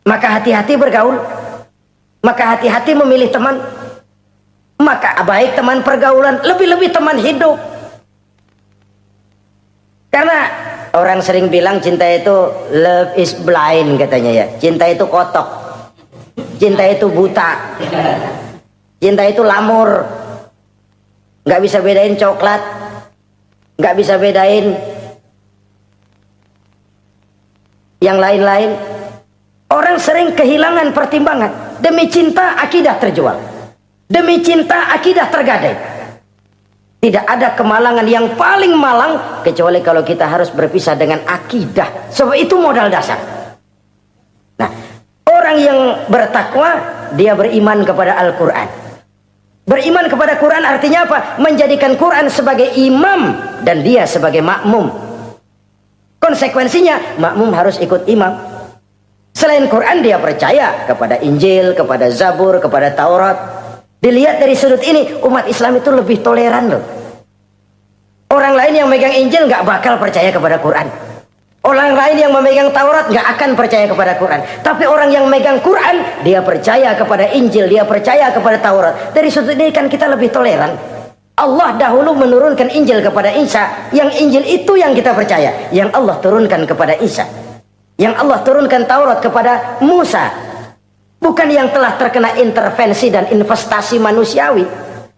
Maka hati-hati bergaul, maka hati-hati memilih teman, maka baik teman pergaulan, lebih-lebih teman hidup. Karena orang sering bilang cinta itu love is blind katanya ya. Cinta itu kotok, cinta itu buta, cinta itu lamur, nggak bisa bedain coklat, nggak bisa bedain yang lain-lain. Orang sering kehilangan pertimbangan. Demi cinta akidah terjual, demi cinta akidah tergadai. Tidak ada kemalangan yang paling malang kecuali kalau kita harus berpisah dengan akidah. Sebab itu modal dasar. Nah, orang yang bertakwa, dia beriman kepada Al-Quran. Beriman kepada Quran artinya apa? Menjadikan Quran sebagai imam dan dia sebagai makmum. Konsekuensinya makmum harus ikut imam. Selain Quran dia percaya kepada Injil, kepada Zabur, kepada Taurat. Dilihat dari sudut ini, umat Islam itu lebih toleran loh. Orang lain yang megang Injil nggak bakal percaya kepada Quran. Orang lain yang memegang Taurat nggak akan percaya kepada Quran. Tapi orang yang megang Quran, dia percaya kepada Injil, dia percaya kepada Taurat. Dari sudut ini kan kita lebih toleran. Allah dahulu menurunkan Injil kepada Isa. Yang Injil itu yang kita percaya. Yang Allah turunkan kepada Isa. Yang Allah turunkan Taurat kepada Musa. Bukan yang telah terkena intervensi dan investasi manusiawi.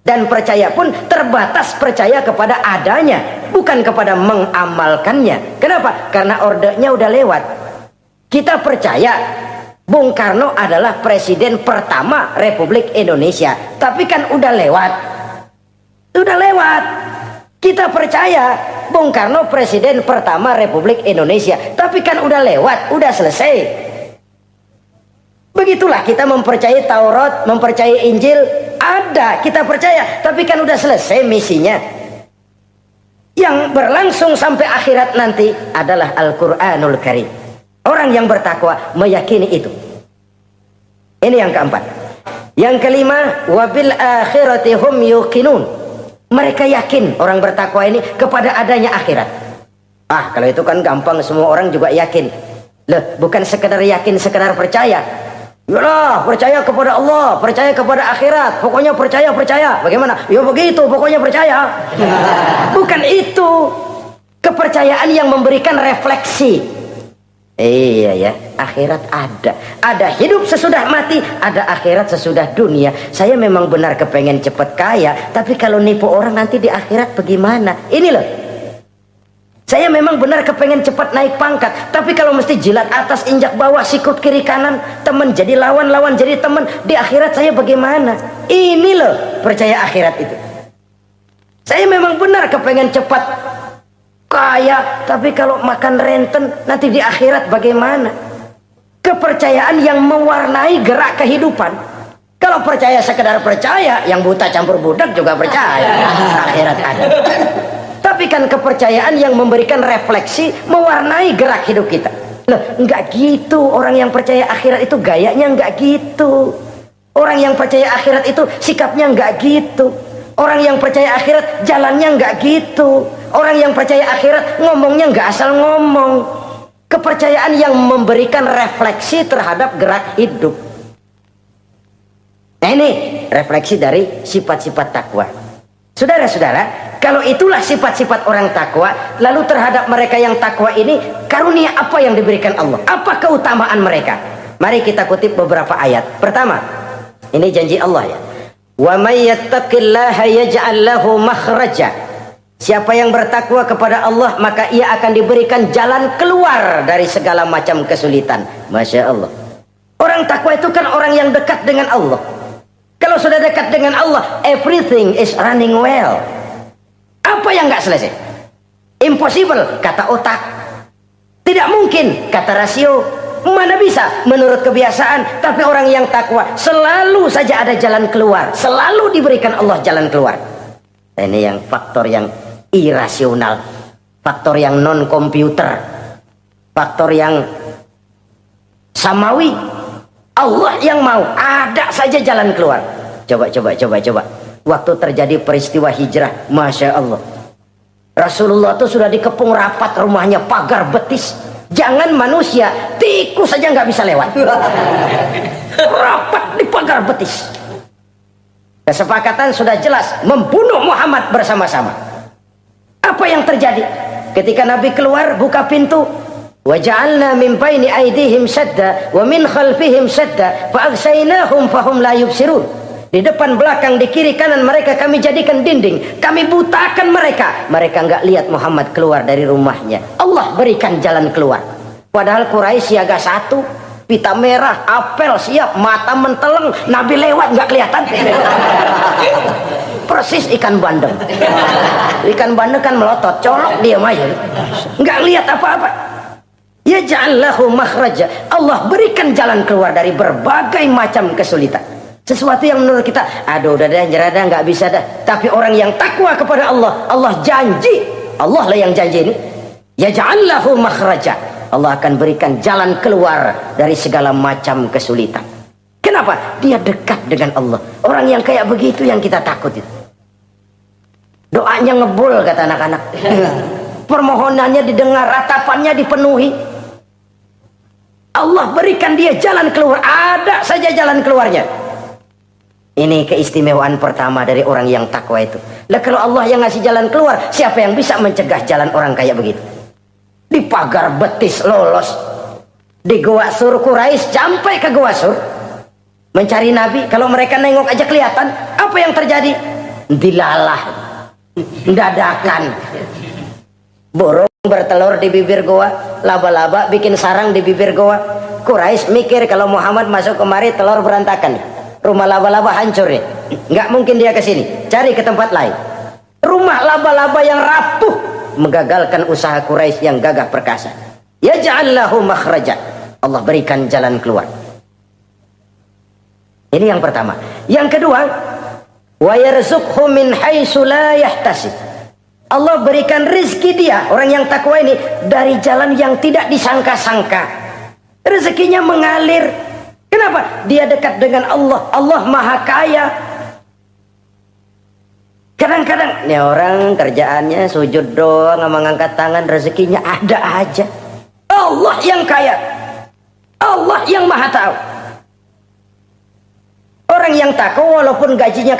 Dan percaya pun terbatas percaya kepada adanya, bukan kepada mengamalkannya. Kenapa? Karena ordenya udah lewat. Kita percaya Bung Karno adalah presiden pertama Republik Indonesia. Tapi kan udah lewat. Udah lewat. Kita percaya Bung Karno presiden pertama Republik Indonesia. Tapi kan udah lewat, udah selesai. Begitulah kita mempercayai Taurat, mempercayai Injil. Ada, kita percaya, tapi kan udah selesai misinya. Yang berlangsung sampai akhirat nanti adalah Al-Quranul Karim. Orang yang bertakwa meyakini itu. Ini yang keempat. Yang kelima, wabil akhirati hum yuqinun. Mereka yakin, orang bertakwa ini, kepada adanya akhirat. Kalau itu kan gampang, semua orang juga yakin. Loh, bukan sekedar yakin, sekedar percaya. Yalah, percaya kepada Allah, percaya kepada akhirat, pokoknya percaya. Bagaimana? Ya begitu, pokoknya percaya. Bukan itu. Kepercayaan yang memberikan refleksi. Iya ya, akhirat ada. Ada hidup sesudah mati, ada akhirat sesudah dunia. Saya memang benar kepengen cepet kaya, tapi kalau nipu orang nanti di akhirat bagaimana? Ini loh. Saya memang benar kepengen cepat naik pangkat, tapi kalau mesti jilat atas injak bawah, sikut kiri kanan, teman jadi lawan, lawan jadi teman, di akhirat saya bagaimana? Ini loh percaya akhirat itu. Saya memang benar kepengen cepat kaya, tapi kalau makan renten nanti di akhirat bagaimana? Kepercayaan yang mewarnai gerak kehidupan. Kalau percaya sekedar percaya, yang buta campur budak juga percaya akhirat ada. Tapi kan kepercayaan yang memberikan refleksi, mewarnai gerak hidup kita. Loh, enggak gitu. Orang yang percaya akhirat itu gayanya enggak gitu. Orang yang percaya akhirat itu sikapnya enggak gitu. Orang yang percaya akhirat jalannya enggak gitu. Orang yang percaya akhirat ngomongnya enggak asal ngomong. Kepercayaan yang memberikan refleksi terhadap gerak hidup. Nah, ini refleksi dari sifat-sifat takwa. Saudara-saudara, kalau itulah sifat-sifat orang takwa, lalu terhadap mereka yang takwa ini, karunia apa yang diberikan Allah? Apa keutamaan mereka? Mari kita kutip beberapa ayat. Pertama, ini janji Allah ya. Wa may yattaqillaha yaj'al lahu makhraja. Siapa yang bertakwa kepada Allah, maka ia akan diberikan jalan keluar dari segala macam kesulitan. Masya Allah. Orang takwa itu kan orang yang dekat dengan Allah. Kalau sudah dekat dengan Allah, everything is running well. Apa yang nggak selesai? Impossible, kata otak. Tidak mungkin, kata rasio. Mana bisa menurut kebiasaan. Tapi orang yang takwa selalu saja ada jalan keluar. Selalu diberikan Allah jalan keluar. Ini yang faktor yang irasional, faktor yang non komputer, faktor yang samawi. Allah yang mau, ada saja jalan keluar. Coba. Waktu terjadi peristiwa hijrah, Masya Allah, Rasulullah itu sudah dikepung rapat rumahnya, pagar betis. Jangan manusia, tikus saja nggak bisa lewat. Rapat di pagar betis. Kesepakatan sudah jelas, membunuh Muhammad bersama-sama. Apa yang terjadi? Ketika Nabi keluar, buka pintu. وَجَعَلْنَا مِنْ بَيْنِ أَيْدِيهِمْ سَدًّا وَمِنْ خَلْفِهِمْ سَدًّا فَأَغْشَيْنَاهُمْ فَهُمْ لَا يُبْصِرُونَ. Di depan, belakang, di kiri, kanan mereka kami jadikan dinding. Kami butakan mereka. Mereka enggak lihat Muhammad keluar dari rumahnya. Allah berikan jalan keluar. Padahal Quraisy siaga satu, pita merah, apel siap, mata menteleng, Nabi lewat enggak kelihatan. Persis ikan bandeng. Ikan bandeng kan melotot, colok diam aja. Enggak lihat apa-apa. Yaj'al lahu makhraja. Allah berikan jalan keluar dari berbagai macam kesulitan. Sesuatu yang menurut kita, aduh udah dah, nyerah dah, nggak bisa dah. Tapi orang yang takwa kepada Allah, Allah janji, Allah lah yang janji ini. Yaj'al lahu makhraja. Allah akan berikan jalan keluar dari segala macam kesulitan. Kenapa? Dia dekat dengan Allah. Orang yang kayak begitu yang kita takut itu. Doanya ngebul kata anak-anak. Permohonannya didengar, ratapannya dipenuhi. Allah berikan dia jalan keluar. Ada saja jalan keluarnya. Ini keistimewaan pertama dari orang yang takwa itu. Lah kalau Allah yang ngasih jalan keluar, siapa yang bisa mencegah jalan orang kayak begitu? Di pagar betis lolos, di Gua Sur Quraisy sampai ke Gua Sur mencari Nabi. Kalau mereka nengok aja kelihatan. Apa yang terjadi? Dilalah, dadakan. Burung bertelur di bibir goa, laba-laba bikin sarang di bibir goa. Quraisy mikir kalau Muhammad masuk kemari telur berantakan, rumah laba-laba hancur nih. Nggak mungkin dia ke sini, cari ke tempat lain. Rumah laba-laba yang rapuh menggagalkan usaha Quraisy yang gagah perkasa. Yaj'al lahu makhraja. Allah berikan jalan keluar. Ini yang pertama. Yang kedua, wa yarzuqhu min haitsu la yahtasib. Allah berikan rezeki dia, orang yang takwa ini, dari jalan yang tidak disangka-sangka. Rezekinya mengalir. Kenapa? Dia dekat dengan Allah. Allah Maha Kaya. Kadang-kadang nih orang kerjaannya sujud doang sama ngangkat tangan, rezekinya ada aja. Allah yang kaya. Allah yang Maha tahu. Orang yang takwa walaupun gajinya